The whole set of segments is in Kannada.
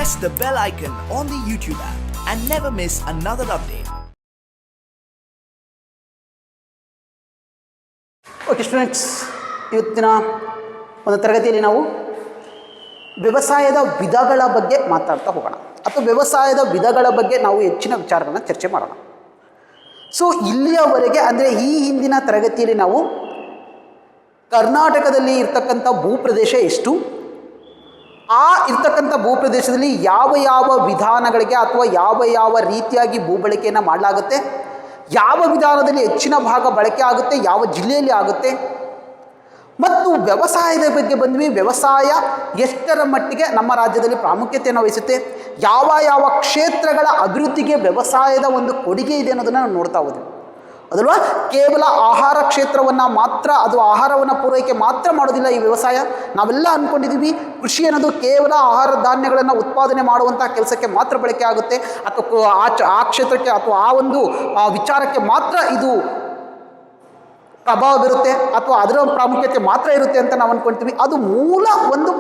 press the bell icon on the YouTube app and never miss another update. Okay students, ಇವತ್ತಿನ ಒಂದು ತರಗತಿಯಲ್ಲಿ ನಾವು ವ್ಯವಸಾಯದ ವಿಧಗಳ ಬಗ್ಗೆ ಮಾತಾಡ್ತಾ ಹೋಗೋಣ, ಅಥವಾ ವ್ಯವಸಾಯದ ವಿಧಗಳ ಬಗ್ಗೆ ನಾವು ಹೆಚ್ಚಿನ ವಿಚಾರಗಳನ್ನ ಚರ್ಚೆ ಮಾಡೋಣ. ಸೊ ಇಲ್ಲಿಯವರೆಗೆ ಅಂದರೆ ಈ ಹಿಂದಿನ ತರಗತಿಯಲ್ಲಿ ನಾವು ಕರ್ನಾಟಕದಲ್ಲಿ ಇರ್ತಕ್ಕಂಥ ಭೂಪ್ರದೇಶ ಎಷ್ಟು, ಆ ಇರ್ತಕ್ಕಂಥ ಭೂಪ್ರದೇಶದಲ್ಲಿ ಯಾವ ಯಾವ ವಿಧಾನಗಳಿಗೆ ಅಥವಾ ಯಾವ ಯಾವ ರೀತಿಯಾಗಿ ಭೂ ಬಳಕೆಯನ್ನು ಮಾಡಲಾಗುತ್ತೆ, ಯಾವ ವಿಧಾನದಲ್ಲಿ ಹೆಚ್ಚಿನ ಭಾಗ ಬಳಕೆ ಆಗುತ್ತೆ, ಯಾವ ಜಿಲ್ಲೆಯಲ್ಲಿ ಆಗುತ್ತೆ, ಮತ್ತು ವ್ಯವಸಾಯದ ಬಗ್ಗೆ ಬಂದ್ವಿ. ವ್ಯವಸಾಯ ಎಷ್ಟರ ಮಟ್ಟಿಗೆ ನಮ್ಮ ರಾಜ್ಯದಲ್ಲಿ ಪ್ರಾಮುಖ್ಯತೆಯನ್ನು ವಹಿಸುತ್ತೆ, ಯಾವ ಯಾವ ಕ್ಷೇತ್ರಗಳ ಅಭಿವೃದ್ಧಿಗೆ ವ್ಯವಸಾಯದ ಒಂದು ಕೊಡುಗೆ ಇದೆ ಅನ್ನೋದನ್ನು ನಾವು ನೋಡ್ತಾ ಹೋದ್ವಿ ಅದಲ್ವಾ. ಕೇವಲ ಆಹಾರ ಕ್ಷೇತ್ರವನ್ನು ಮಾತ್ರ, ಅದು ಆಹಾರವನ್ನು ಪೂರೈಕೆ ಮಾತ್ರ ಮಾಡೋದಿಲ್ಲ ಈ ವ್ಯವಸಾಯ. ನಾವೆಲ್ಲ ಅಂದ್ಕೊಂಡಿದ್ದೀವಿ ಕೃಷಿ ಅನ್ನೋದು ಕೇವಲ ಆಹಾರ ಧಾನ್ಯಗಳನ್ನು ಉತ್ಪಾದನೆ ಮಾಡುವಂಥ ಕೆಲಸಕ್ಕೆ ಮಾತ್ರ ಬಳಕೆ ಆಗುತ್ತೆ, ಅಥವಾ ಆ ಕ್ಷೇತ್ರಕ್ಕೆ ಅಥವಾ ಆ ಒಂದು ವಿಚಾರಕ್ಕೆ ಮಾತ್ರ ಇದು ಪ್ರಭಾವ ಬೀರುತ್ತೆ, ಅಥವಾ ಅದರ ಪ್ರಾಮುಖ್ಯತೆ ಮಾತ್ರ ಇರುತ್ತೆ ಅಂತ ನಾವು ಅಂದ್ಕೊಳ್ತೀವಿ. ಅದು ಮೂಲ ಒಂದು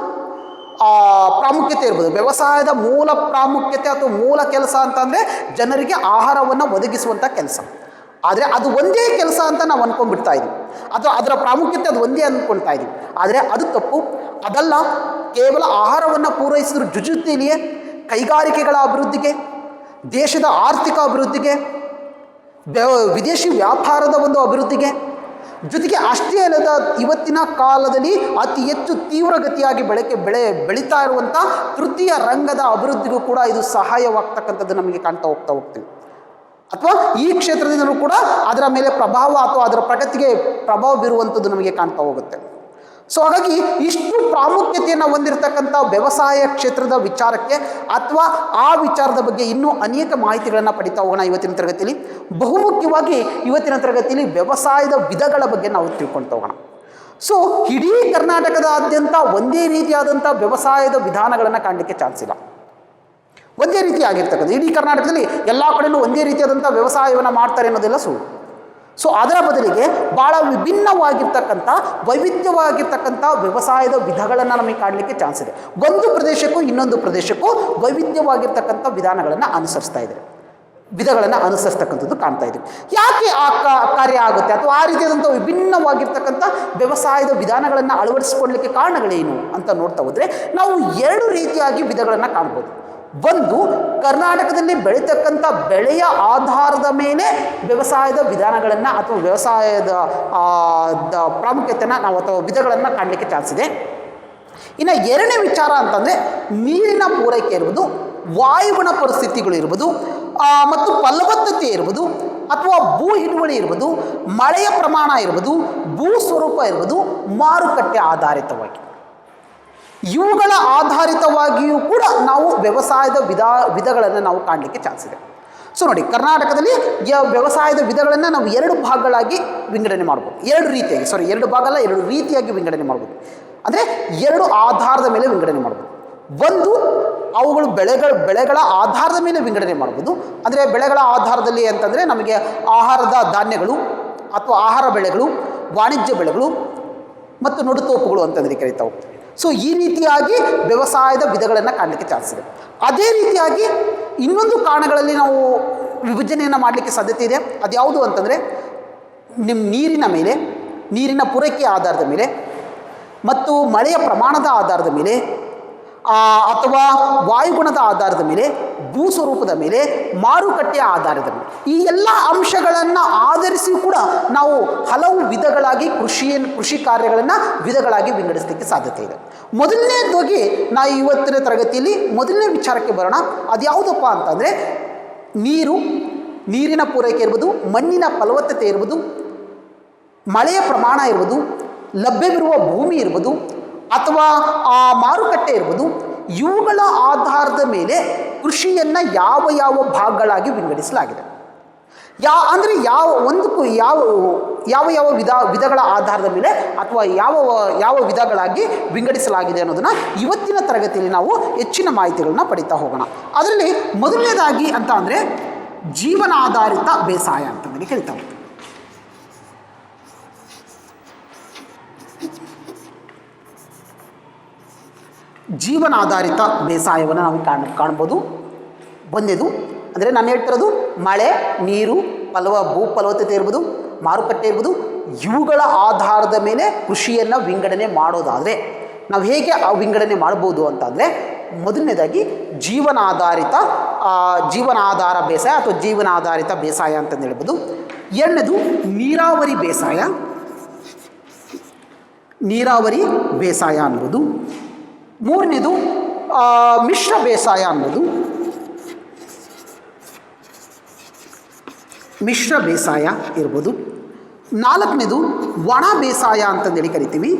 ಪ್ರಾಮುಖ್ಯತೆ ಇರ್ಬೋದು. ವ್ಯವಸಾಯದ ಮೂಲ ಪ್ರಾಮುಖ್ಯತೆ ಅಥವಾ ಮೂಲ ಕೆಲಸ ಅಂತಂದರೆ ಜನರಿಗೆ ಆಹಾರವನ್ನು ಒದಗಿಸುವಂಥ ಕೆಲಸ. ಆದರೆ ಅದು ಒಂದೇ ಕೆಲಸ ಅಂತ ನಾವು ಅಂದ್ಕೊಂಡ್ಬಿಡ್ತಾ ಇದ್ದೀವಿ, ಅಥವಾ ಅದರ ಪ್ರಾಮುಖ್ಯತೆ ಅದು ಒಂದೇ ಅಂದ್ಕೊಳ್ತಾ ಇದ್ದೀವಿ. ಆದರೆ ಅದು ತಪ್ಪು. ಅದಲ್ಲ, ಕೇವಲ ಆಹಾರವನ್ನು ಪೂರೈಸಿದ್ರ ಜೊತೆಯಲ್ಲಿಯೇ ಕೈಗಾರಿಕೆಗಳ ಅಭಿವೃದ್ಧಿಗೆ, ದೇಶದ ಆರ್ಥಿಕ ಅಭಿವೃದ್ಧಿಗೆ, ವಿದೇಶಿ ವ್ಯಾಪಾರದ ಒಂದು ಅಭಿವೃದ್ಧಿಗೆ, ಜೊತೆಗೆ ಅಷ್ಟೇ ಅಲ್ಲದ ಇವತ್ತಿನ ಕಾಲದಲ್ಲಿ ಅತಿ ಹೆಚ್ಚು ತೀವ್ರಗತಿಯಾಗಿ ಬೆಳೀತಾ ಇರುವಂಥ ತೃತೀಯ ರಂಗದ ಅಭಿವೃದ್ಧಿಗೂ ಕೂಡ ಇದು ಸಹಾಯವಾಗ್ತಕ್ಕಂಥದ್ದು ನಮಗೆ ಕಾಣ್ತಾ ಹೋಗ್ತೀವಿ. ಅಥವಾ ಈ ಕ್ಷೇತ್ರದಿಂದಲೂ ಕೂಡ ಅದರ ಮೇಲೆ ಪ್ರಭಾವ ಅಥವಾ ಅದರ ಪ್ರಗತಿಗೆ ಪ್ರಭಾವ ಬೀರುವಂಥದ್ದು ನಮಗೆ ಕಾಣ್ತಾ ಹೋಗುತ್ತೆ. ಸೊ ಹಾಗಾಗಿ ಇಷ್ಟು ಪ್ರಾಮುಖ್ಯತೆಯನ್ನು ಹೊಂದಿರತಕ್ಕಂಥ ವ್ಯವಸಾಯ ಕ್ಷೇತ್ರದ ವಿಚಾರಕ್ಕೆ ಅಥವಾ ಆ ವಿಚಾರದ ಬಗ್ಗೆ ಇನ್ನೂ ಅನೇಕ ಮಾಹಿತಿಗಳನ್ನು ಪಡಿತಾ ಹೋಗೋಣ ಇವತ್ತಿನ ತರಗತಿಯಲ್ಲಿ. ಬಹುಮುಖ್ಯವಾಗಿ ಇವತ್ತಿನ ತರಗತಿಯಲ್ಲಿ ವ್ಯವಸಾಯದ ವಿಧಗಳ ಬಗ್ಗೆ ನಾವು ತಿಳ್ಕೊಳ್ತಾ ಹೋಗೋಣ. ಸೊ ಇಡೀ ಕರ್ನಾಟಕದಾದ್ಯಂತ ಒಂದೇ ರೀತಿಯಾದಂಥ ವ್ಯವಸಾಯದ ವಿಧಾನಗಳನ್ನು ಕಾಣಲಿಕ್ಕೆ ಚಾನ್ಸ್ ಇಲ್ಲ. ಒಂದೇ ರೀತಿಯಾಗಿರ್ತಕ್ಕಂಥ ಇಡೀ ಕರ್ನಾಟಕದಲ್ಲಿ ಎಲ್ಲ ಕಡೆಯೂ ಒಂದೇ ರೀತಿಯಾದಂಥ ವ್ಯವಸಾಯವನ್ನು ಮಾಡ್ತಾರೆ ಅನ್ನೋದೆಲ್ಲ ಸುಳ್ಳು. ಸೊ ಅದರ ಬದಲಿಗೆ ಭಾಳ ವಿಭಿನ್ನವಾಗಿರ್ತಕ್ಕಂಥ ವೈವಿಧ್ಯವಾಗಿರ್ತಕ್ಕಂಥ ವ್ಯವಸಾಯದ ವಿಧಗಳನ್ನು ನಮಗೆ ಕಾಣಲಿಕ್ಕೆ ಚಾನ್ಸ್ ಇದೆ. ಒಂದು ಪ್ರದೇಶಕ್ಕೂ ಇನ್ನೊಂದು ಪ್ರದೇಶಕ್ಕೂ ವೈವಿಧ್ಯವಾಗಿರ್ತಕ್ಕಂಥ ವಿಧಾನಗಳನ್ನು ವಿಧಗಳನ್ನು ಅನುಸರಿಸ್ತಕ್ಕಂಥದ್ದು ಕಾಣ್ತಾ ಇದ್ದೀವಿ. ಯಾಕೆ ಆ ಕಾರ್ಯ ಆಗುತ್ತೆ, ಅಥವಾ ಆ ರೀತಿಯಾದಂಥ ವಿಭಿನ್ನವಾಗಿರ್ತಕ್ಕಂಥ ವ್ಯವಸಾಯದ ವಿಧಾನಗಳನ್ನು ಅಳವಡಿಸಿಕೊಳ್ಳಲಿಕ್ಕೆ ಕಾರಣಗಳೇನು ಅಂತ ನೋಡ್ತಾ ಹೋದರೆ ನಾವು ಎರಡು ರೀತಿಯಾಗಿ ವಿಧಗಳನ್ನು ಕಾಣ್ಬೋದು. ಒಂದು, ಕರ್ನಾಟಕದಲ್ಲಿ ಬೆಳೀತಕ್ಕಂಥ ಬೆಳೆಯ ಆಧಾರದ ಮೇಲೆ ವ್ಯವಸಾಯದ ವಿಧಾನಗಳನ್ನು ಅಥವಾ ವ್ಯವಸಾಯದ ಪ್ರಾಮುಖ್ಯತೆಯನ್ನು ನಾವು ಅಥವಾ ವಿಧಗಳನ್ನು ಕಾಣಲಿಕ್ಕೆ ಚಾನ್ಸ್ ಇದೆ. ಇನ್ನು ಎರಡನೇ ವಿಚಾರ ಅಂತಂದರೆ ನೀರಿನ ಪೂರೈಕೆ ಇರ್ಬೋದು, ವಾಯುಗುಣ ಪರಿಸ್ಥಿತಿಗಳು ಇರ್ಬೋದು, ಮತ್ತು ಫಲವತ್ತತೆ ಇರ್ಬೋದು, ಅಥವಾ ಭೂ ಹಿಡುವಳಿ ಇರ್ಬೋದು, ಮಳೆಯ ಪ್ರಮಾಣ ಇರ್ಬೋದು, ಭೂ ಸ್ವರೂಪ ಇರ್ಬೋದು, ಮಾರುಕಟ್ಟೆ ಆಧಾರಿತವಾಗಿ ಇವುಗಳ ಆಧಾರಿತವಾಗಿಯೂ ಕೂಡ ನಾವು ವ್ಯವಸಾಯದ ವಿಧಗಳನ್ನು ನಾವು ಕಾಣಲಿಕ್ಕೆ ಚಾನ್ಸ್ ಇದೆ. ಸೊ ನೋಡಿ, ಕರ್ನಾಟಕದಲ್ಲಿ ವ್ಯವಸಾಯದ ವಿಧಗಳನ್ನು ನಾವು ಎರಡು ಭಾಗಗಳಾಗಿ ವಿಂಗಡಣೆ ಮಾಡ್ಬೋದು. ಎರಡು ಭಾಗ ಅಲ್ಲ, ಎರಡು ರೀತಿಯಾಗಿ ವಿಂಗಡಣೆ ಮಾಡ್ಬೋದು. ಅಂದರೆ ಎರಡು ಆಧಾರದ ಮೇಲೆ ವಿಂಗಡಣೆ ಮಾಡ್ಬೋದು. ಒಂದು, ಅವುಗಳು ಬೆಳೆಗಳ ಆಧಾರದ ಮೇಲೆ ವಿಂಗಡಣೆ ಮಾಡ್ಬೋದು. ಅಂದರೆ ಬೆಳೆಗಳ ಆಧಾರದಲ್ಲಿ ಅಂತಂದರೆ ನಮಗೆ ಆಹಾರದ ಧಾನ್ಯಗಳು ಅಥವಾ ಆಹಾರ ಬೆಳೆಗಳು, ವಾಣಿಜ್ಯ ಬೆಳೆಗಳು ಮತ್ತು ನುಡುತೋಪುಗಳು ಅಂತಂದರೆ ಕರೀತಾ ಹೋಗ್ತವೆ. ಸೊ ಈ ರೀತಿಯಾಗಿ ವ್ಯವಸಾಯದ ವಿಧಗಳನ್ನು ಕಾಣಲಿಕ್ಕೆ ಚಾನ್ಸ್ ಇದೆ. ಅದೇ ರೀತಿಯಾಗಿ ಇನ್ನೊಂದು ಕಾರಣಗಳಲ್ಲಿ ನಾವು ವಿಭಜನೆಯನ್ನು ಮಾಡಲಿಕ್ಕೆ ಸಾಧ್ಯತೆ ಇದೆ. ಅದ್ಯಾವುದು ಅಂತಂದರೆ ನೀರಿನ ಪೂರೈಕೆಯ ಆಧಾರದ ಮೇಲೆ, ಮತ್ತು ಮಳೆಯ ಪ್ರಮಾಣದ ಆಧಾರದ ಮೇಲೆ, ಅಥವಾ ವಾಯುಗುಣದ ಆಧಾರದ ಮೇಲೆ, ಭೂ ಸ್ವರೂಪದ ಮೇಲೆ, ಮಾರುಕಟ್ಟೆಯ ಆಧಾರದ ಮೇಲೆ, ಈ ಎಲ್ಲ ಅಂಶಗಳನ್ನು ಆಧರಿಸಿ ಕೂಡ ನಾವು ಹಲವು ವಿಧಗಳಾಗಿ ಕೃಷಿ ಕಾರ್ಯಗಳನ್ನು ವಿಧಗಳಾಗಿ ವಿಂಗಡಿಸಲಿಕ್ಕೆ ಸಾಧ್ಯತೆ ಇದೆ. ಮೊದಲನೇದಾಗಿ ನಾವು ಇವತ್ತಿನ ತರಗತಿಯಲ್ಲಿ ಮೊದಲನೇ ವಿಚಾರಕ್ಕೆ ಬರೋಣ. ಅದ್ಯಾವುದಪ್ಪ ಅಂತಂದರೆ ನೀರಿನ ಪೂರೈಕೆ ಇರ್ಬೋದು, ಮಣ್ಣಿನ ಫಲವತ್ತತೆ ಇರ್ಬೋದು, ಮಳೆಯ ಪ್ರಮಾಣ ಇರ್ಬೋದು, ಲಭ್ಯವಿರುವ ಭೂಮಿ ಇರ್ಬೋದು, ಅಥವಾ ಮಾರುಕಟ್ಟೆ ಇರ್ಬೋದು. ಇವುಗಳ ಆಧಾರದ ಮೇಲೆ ಕೃಷಿಯನ್ನು ಯಾವ ಯಾವ ಭಾಗಗಳಾಗಿ ವಿಂಗಡಿಸಲಾಗಿದೆ. ಅಂದರೆ ಯಾವ ವಿಧಗಳ ಆಧಾರದ ಮೇಲೆ ಅಥವಾ ಯಾವ ವಿಧಗಳಾಗಿ ವಿಂಗಡಿಸಲಾಗಿದೆ ಅನ್ನೋದನ್ನು ಇವತ್ತಿನ ತರಗತಿಯಲ್ಲಿ ನಾವು ಹೆಚ್ಚಿನ ಮಾಹಿತಿಗಳನ್ನ ಪಡಿತಾ ಹೋಗೋಣ. ಅದರಲ್ಲಿ ಮೊದಲನೇದಾಗಿ ಅಂತ ಅಂದರೆ ಜೀವನಾಧಾರಿತ ಬೇಸಾಯ ಅಂತಂದರೆ ಕರಿತಾ ಹೋಗ್ತೀವಿ. ಜೀವನಾಧಾರಿತ ಬೇಸಾಯವನ್ನು ನಾವು ಕಾಣ್ಬೋದು. ಒಂದೇದು ಅಂದರೆ ನಾನು ಹೇಳ್ತಿರೋದು ಮಳೆ, ನೀರು, ಭೂ ಫಲವತ್ತತೆ ಇರ್ಬೋದು, ಮಾರುಕಟ್ಟೆ ಇರ್ಬೋದು, ಇವುಗಳ ಆಧಾರದ ಮೇಲೆ ಕೃಷಿಯನ್ನು ವಿಂಗಡಣೆ ಮಾಡೋದಾದರೆ ನಾವು ಹೇಗೆ ಆ ವಿಂಗಡಣೆ ಮಾಡ್ಬೋದು ಅಂತಂದರೆ, ಮೊದಲನೇದಾಗಿ ಜೀವನಾಧಾರ ಬೇಸಾಯ ಅಥವಾ ಜೀವನಾಧಾರಿತ ಬೇಸಾಯ ಅಂತಂದು ಹೇಳ್ಬೋದು. ಎರಡನೇದು ನೀರಾವರಿ ಬೇಸಾಯ ಅನ್ಬೋದು. ಮೂರನೇದು ಮಿಶ್ರ ಬೇಸಾಯ ಅನ್ಬೋದು. ಮಿಶ್ರ ಬೇಸಾಯ ಇರ್ಬೋದು. ನಾಲ್ಕನೇದು ಒಣ ಬೇಸಾಯ ಅಂತಂದೇಳಿ ಕರಿತೀವಿ.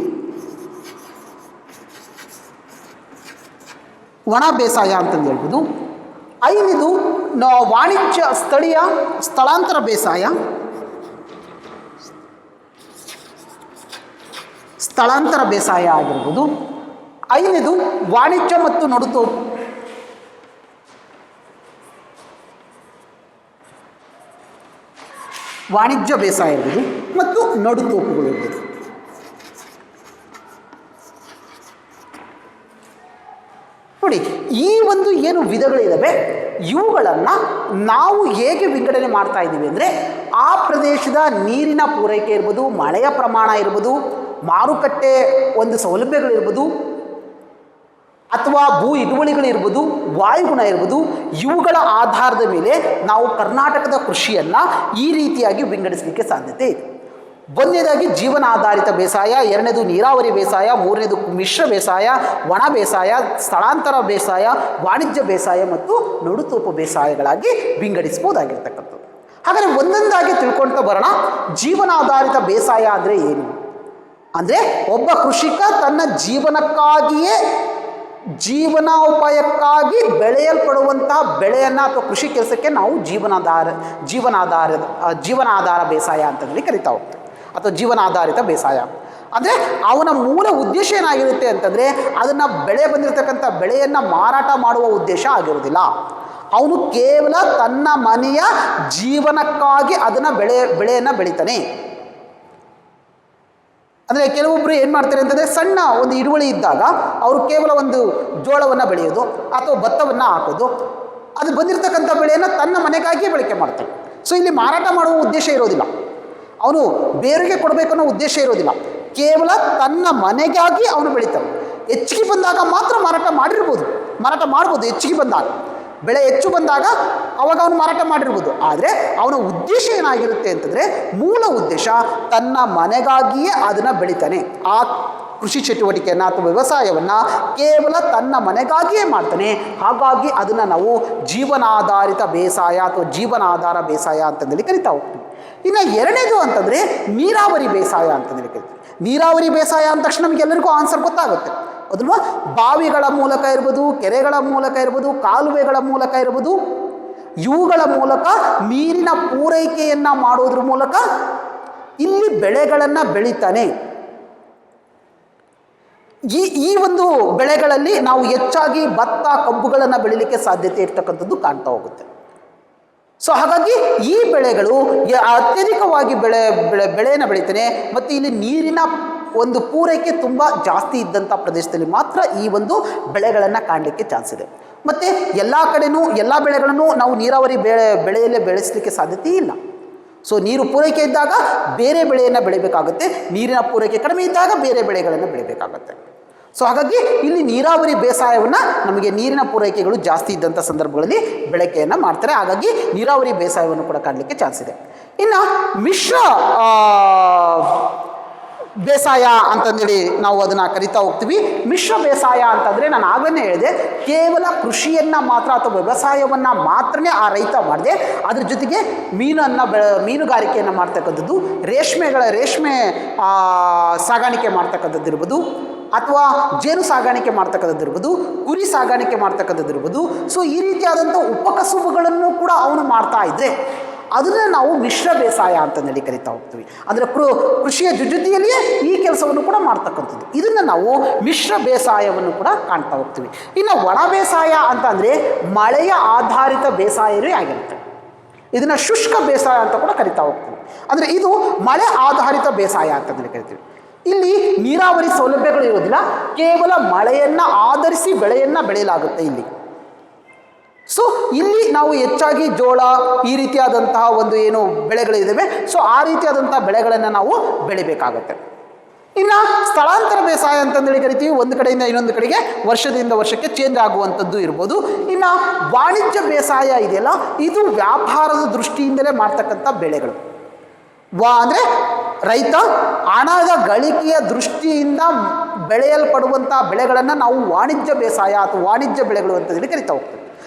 ಒಣ ಬೇಸಾಯ ಅಂತಂದು ಹೇಳ್ಬೋದು. ಐದನೇದು ವಾಣಿಜ್ಯ ಸ್ಥಳಾಂತರ ಬೇಸಾಯ. ಆಗಿರ್ಬೋದು. ಐದನೇದು ವಾಣಿಜ್ಯ ಮತ್ತು ನಡುತೋಪು. ವಾಣಿಜ್ಯ ಬೇಸಾಯ ಇರ್ಬೋದು ಮತ್ತು ನಡುತೋಪುಗಳು ಇರ್ಬೋದು. ನೋಡಿ, ಈ ಒಂದು ಏನು ವಿಧಗಳಿದ್ದಾವೆ ಇವುಗಳನ್ನು ನಾವು ಹೇಗೆ ವಿಂಗಡಣೆ ಮಾಡ್ತಾ ಇದ್ದೀವಿ ಅಂದರೆ, ಆ ಪ್ರದೇಶದ ನೀರಿನ ಪೂರೈಕೆ ಇರ್ಬೋದು, ಮಳೆಯ ಪ್ರಮಾಣ ಇರ್ಬೋದು, ಮಾರುಕಟ್ಟೆ ಒಂದು ಸೌಲಭ್ಯಗಳಿರ್ಬೋದು, ಅಥವಾ ಭೂ ಹಿಡುವಳಿಗಳಿರ್ಬೋದು, ವಾಯುಗುಣ ಇರ್ಬೋದು, ಇವುಗಳ ಆಧಾರದ ಮೇಲೆ ನಾವು ಕರ್ನಾಟಕದ ಕೃಷಿಯನ್ನು ಈ ರೀತಿಯಾಗಿ ವಿಂಗಡಿಸಲಿಕ್ಕೆ ಸಾಧ್ಯತೆ ಇದೆ. ಒಂದನೇದಾಗಿ ಜೀವನಾಧಾರಿತ ಬೇಸಾಯ, ಎರಡನೇದು ನೀರಾವರಿ ಬೇಸಾಯ, ಮೂರನೇದು ಮಿಶ್ರ ಬೇಸಾಯ, ಒಣ ಬೇಸಾಯ, ಸ್ಥಳಾಂತರ ಬೇಸಾಯ, ವಾಣಿಜ್ಯ ಬೇಸಾಯ ಮತ್ತು ನಡುತೋಪು ಬೇಸಾಯಗಳಾಗಿ ವಿಂಗಡಿಸ್ಬೋದಾಗಿರ್ತಕ್ಕಂಥದ್ದು. ಹಾಗಾದರೆ ಒಂದೊಂದಾಗಿ ತಿಳ್ಕೊಳ್ತಾ ಬರೋಣ. ಜೀವನಾಧಾರಿತ ಬೇಸಾಯ ಅಂದರೆ ಏನು ಅಂದರೆ, ಒಬ್ಬ ಕೃಷಿಕ ತನ್ನ ಜೀವನೋಪಾಯಕ್ಕಾಗಿ ಬೆಳೆಯಲ್ಪಡುವಂತಹ ಬೆಳೆಯನ್ನು ಅಥವಾ ಕೃಷಿ ಕೆಲಸಕ್ಕೆ ನಾವು ಜೀವನಾಧಾರ ಬೇಸಾಯ ಅಂತಂದೇಳಿ ಕರಿತಾ ಹೋಗ್ತೀವಿ, ಅಥವಾ ಜೀವನಾಧಾರಿತ ಬೇಸಾಯ. ಅಂದರೆ ಅವನ ಮೂಲ ಉದ್ದೇಶ ಏನಾಗಿರುತ್ತೆ ಅಂತಂದರೆ, ಅದನ್ನು ಬಂದಿರತಕ್ಕಂಥ ಬೆಳೆಯನ್ನು ಮಾರಾಟ ಮಾಡುವ ಉದ್ದೇಶ ಆಗಿರೋದಿಲ್ಲ. ಅವನು ಕೇವಲ ತನ್ನ ಮನೆಯ ಜೀವನಕ್ಕಾಗಿ ಅದನ್ನು ಬೆಳೆಯನ್ನು ಬೆಳಿತಾನೆ. ಅಂದರೆ ಕೆಲವೊಬ್ಬರು ಏನು ಮಾಡ್ತಾರೆ ಅಂತಂದರೆ, ಸಣ್ಣ ಒಂದು ಹಿಡುವಳಿ ಇದ್ದಾಗ ಅವರು ಕೇವಲ ಒಂದು ಜೋಳವನ್ನು ಬೆಳೆಯೋದು ಅಥವಾ ಭತ್ತವನ್ನು ಹಾಕೋದು, ಅದು ಬಂದಿರತಕ್ಕಂಥ ಬೆಳೆಯನ್ನು ತನ್ನ ಮನೆಗಾಗಿಯೇ ಬಳಕೆ ಮಾಡ್ತಾರೆ. ಸೊ ಇಲ್ಲಿ ಮಾರಾಟ ಮಾಡುವ ಉದ್ದೇಶ ಇರೋದಿಲ್ಲ, ಅವನು ಬೇರೆಗೆ ಕೊಡಬೇಕು ಅನ್ನೋ ಉದ್ದೇಶ ಇರೋದಿಲ್ಲ, ಕೇವಲ ತನ್ನ ಮನೆಗಾಗಿ ಅವನು ಬೆಳೀತಾನೆ. ಹೆಚ್ಚಿಗೆ ಬಂದಾಗ ಮಾತ್ರ ಮಾರಾಟ ಮಾಡ್ಬೋದು. ಹೆಚ್ಚಿಗೆ ಬಂದಾಗ, ಬೆಳೆ ಹೆಚ್ಚು ಬಂದಾಗ ಅವಾಗ ಅವನು ಮಾರಾಟ ಮಾಡಿರ್ಬೋದು. ಆದರೆ ಅವನ ಉದ್ದೇಶ ಏನಾಗಿರುತ್ತೆ ಅಂತಂದರೆ, ಮೂಲ ಉದ್ದೇಶ ತನ್ನ ಮನೆಗಾಗಿಯೇ ಅದನ್ನು ಬೆಳಿತಾನೆ. ಆ ಕೃಷಿ ಚಟುವಟಿಕೆಯನ್ನು ಅಥವಾ ವ್ಯವಸಾಯವನ್ನು ಕೇವಲ ತನ್ನ ಮನೆಗಾಗಿಯೇ ಮಾಡ್ತಾನೆ. ಹಾಗಾಗಿ ಅದನ್ನು ನಾವು ಜೀವನಾಧಾರಿತ ಬೇಸಾಯ ಅಥವಾ ಜೀವನಾಧಾರ ಬೇಸಾಯ ಅಂತಂದೇಳಿ ಕರಿತಾ ಹೋಗ್ತೀವಿ. ಇನ್ನು ಎರಡನೇದು ಅಂತಂದರೆ ನೀರಾವರಿ ಬೇಸಾಯ ಅಂತಂದೇಳಿ ಕರಿತೀವಿ. ನೀರಾವರಿ ಬೇಸಾಯ ಅಂದ ತಕ್ಷಣ ನಮಗೆಲ್ಲರಿಗೂ ಆನ್ಸರ್ ಗೊತ್ತಾಗುತ್ತೆ, ಅದಲ್ವಾ? ಬಾವಿಗಳ ಮೂಲಕ ಇರ್ಬೋದು, ಕೆರೆಗಳ ಮೂಲಕ ಇರ್ಬೋದು, ಕಾಲುವೆಗಳ ಮೂಲಕ ಇರ್ಬೋದು, ಇವುಗಳ ಮೂಲಕ ನೀರಿನ ಪೂರೈಕೆಯನ್ನು ಮಾಡೋದ್ರ ಮೂಲಕ ಇಲ್ಲಿ ಬೆಳೆಗಳನ್ನು ಬೆಳೀತಾನೆ. ಈ ಒಂದು ಬೆಳೆಗಳಲ್ಲಿ ನಾವು ಹೆಚ್ಚಾಗಿ ಭತ್ತ, ಕಬ್ಬುಗಳನ್ನು ಬೆಳೀಲಿಕ್ಕೆ ಸಾಧ್ಯತೆ ಇರ್ತಕ್ಕಂಥದ್ದು ಕಾಣ್ತಾ ಹೋಗುತ್ತೆ. ಸೊ ಹಾಗಾಗಿ ಈ ಬೆಳೆಗಳು ಅತ್ಯಧಿಕವಾಗಿ ಬೆಳೆಯನ್ನು ಬೆಳೀತಾನೆ. ಮತ್ತು ಇಲ್ಲಿ ನೀರಿನ ಒಂದು ಪೂರೈಕೆ ತುಂಬ ಜಾಸ್ತಿ ಇದ್ದಂಥ ಪ್ರದೇಶದಲ್ಲಿ ಮಾತ್ರ ಈ ಒಂದು ಬೆಳೆಗಳನ್ನು ಕಾಣಲಿಕ್ಕೆ ಚಾನ್ಸ್ ಇದೆ. ಮತ್ತು ಎಲ್ಲ ಕಡೆನೂ ಎಲ್ಲ ಬೆಳೆಗಳನ್ನು ನಾವು ನೀರಾವರಿ ಬೆಳೆಯಲ್ಲೇ ಬೆಳೆಸಲಿಕ್ಕೆ ಸಾಧ್ಯತೆ ಇಲ್ಲ. ಸೊ ನೀರು ಪೂರೈಕೆ ಇದ್ದಾಗ ಬೇರೆ ಬೆಳೆಯನ್ನು ಬೆಳಿಬೇಕಾಗುತ್ತೆ, ನೀರಿನ ಪೂರೈಕೆ ಕಡಿಮೆ ಇದ್ದಾಗ ಬೇರೆ ಬೆಳೆಗಳನ್ನು ಬೆಳಿಬೇಕಾಗುತ್ತೆ. ಸೊ ಹಾಗಾಗಿ ಇಲ್ಲಿ ನೀರಾವರಿ ಬೇಸಾಯವನ್ನು ನಮಗೆ ನೀರಿನ ಪೂರೈಕೆಗಳು ಜಾಸ್ತಿ ಇದ್ದಂಥ ಸಂದರ್ಭಗಳಲ್ಲಿ ಬಳಕೆಯನ್ನು ಮಾಡ್ತಾರೆ. ಹಾಗಾಗಿ ನೀರಾವರಿ ಬೇಸಾಯವನ್ನು ಕೂಡ ಕಾಣಲಿಕ್ಕೆ ಚಾನ್ಸ್ ಇದೆ. ಇನ್ನು ಮಿಶ್ರ ಬೇಸಾಯ ಅಂತಂದೇಳಿ ನಾವು ಅದನ್ನು ಕರಿತಾ ಹೋಗ್ತೀವಿ. ಮಿಶ್ರ ಬೇಸಾಯ ಅಂತಂದರೆ ನಾನು ಆಗಲೇ ಹೇಳಿದೆ, ಕೇವಲ ಕೃಷಿಯನ್ನು ಮಾತ್ರ ಅಥವಾ ವ್ಯವಸಾಯವನ್ನು ಮಾತ್ರನೇ ಆ ರೈತ ಮಾಡಿದೆ, ಅದ್ರ ಜೊತೆಗೆ ಮೀನುಗಾರಿಕೆಯನ್ನು ಮಾಡ್ತಕ್ಕಂಥದ್ದು, ರೇಷ್ಮೆ ಸಾಗಾಣಿಕೆ ಮಾಡ್ತಕ್ಕಂಥದ್ದು ಇರ್ಬೋದು, ಅಥವಾ ಜೇನು ಸಾಗಾಣಿಕೆ ಮಾಡ್ತಕ್ಕಂಥದ್ದು ಇರ್ಬೋದು, ಕುರಿ ಸಾಗಾಣಿಕೆ ಮಾಡ್ತಕ್ಕಂಥದ್ದು ಇರ್ಬೋದು. ಸೊ ಈ ರೀತಿಯಾದಂಥ ಉಪಕಸುಬುಗಳನ್ನು ಕೂಡ ಅವನು ಮಾಡ್ತಾ ಇದ್ದರೆ ಅದನ್ನು ನಾವು ಮಿಶ್ರ ಬೇಸಾಯ ಅಂತಂದೇಳಿ ಕರಿತಾ ಹೋಗ್ತೀವಿ. ಅಂದರೆ ಕೃಷಿಯ ಜೊತೆಯಲ್ಲಿಯೇ ಈ ಕೆಲಸವನ್ನು ಕೂಡ ಮಾಡ್ತಕ್ಕಂಥದ್ದು, ಇದನ್ನು ನಾವು ಮಿಶ್ರ ಬೇಸಾಯವನ್ನು ಕೂಡ ಕಾಣ್ತಾ ಹೋಗ್ತೀವಿ. ಇನ್ನು ಒಣ ಬೇಸಾಯ ಅಂತಂದರೆ ಮಳೆಯ ಆಧಾರಿತ ಬೇಸಾಯವೇ ಆಗಿರುತ್ತೆ. ಇದನ್ನು ಶುಷ್ಕ ಬೇಸಾಯ ಅಂತ ಕೂಡ ಕರಿತಾ ಹೋಗ್ತೀವಿ. ಅಂದರೆ ಇದು ಮಳೆ ಆಧಾರಿತ ಬೇಸಾಯ ಅಂತಂದೇಳಿ ಕರಿತೀವಿ. ಇಲ್ಲಿ ನೀರಾವರಿ ಸೌಲಭ್ಯಗಳು ಇರೋದಿಲ್ಲ, ಕೇವಲ ಮಳೆಯನ್ನು ಆಧರಿಸಿ ಬೆಳೆಯನ್ನು ಬೆಳೆಯಲಾಗುತ್ತೆ ಇಲ್ಲಿ. ಸೊ ಇಲ್ಲಿ ನಾವು ಹೆಚ್ಚಾಗಿ ಜೋಳ ಈ ರೀತಿಯಾದಂತಹ ಒಂದು ಏನು ಬೆಳೆಗಳಿದ್ದಾವೆ, ಸೊ ಆ ರೀತಿಯಾದಂತಹ ಬೆಳೆಗಳನ್ನು ನಾವು ಬೆಳಿಬೇಕಾಗತ್ತೆ. ಇನ್ನು ಸ್ಥಳಾಂತರ ಬೇಸಾಯ ಅಂತಂದೇಳಿ ಕರಿತೀವಿ. ಒಂದು ಕಡೆಯಿಂದ ಇನ್ನೊಂದು ಕಡೆಗೆ ವರ್ಷದಿಂದ ವರ್ಷಕ್ಕೆ ಚೇಂಜ್ ಆಗುವಂಥದ್ದು ಇರ್ಬೋದು. ಇನ್ನು ವಾಣಿಜ್ಯ ಬೇಸಾಯ ಇದೆಯಲ್ಲ, ಇದು ವ್ಯಾಪಾರದ ದೃಷ್ಟಿಯಿಂದಲೇ ಮಾಡ್ತಕ್ಕಂಥ ಬೆಳೆಗಳು. ಅಂದರೆ ರೈತ ಹಣದ ಗಳಿಕೆಯ ದೃಷ್ಟಿಯಿಂದ ಬೆಳೆಯಲ್ಪಡುವಂಥ ಬೆಳೆಗಳನ್ನು ನಾವು ವಾಣಿಜ್ಯ ಬೇಸಾಯ ಅಥವಾ ವಾಣಿಜ್ಯ ಬೆಳೆಗಳು ಅಂತೇಳಿ ಕರಿತಾ ಹೋಗ್ತೇವೆ.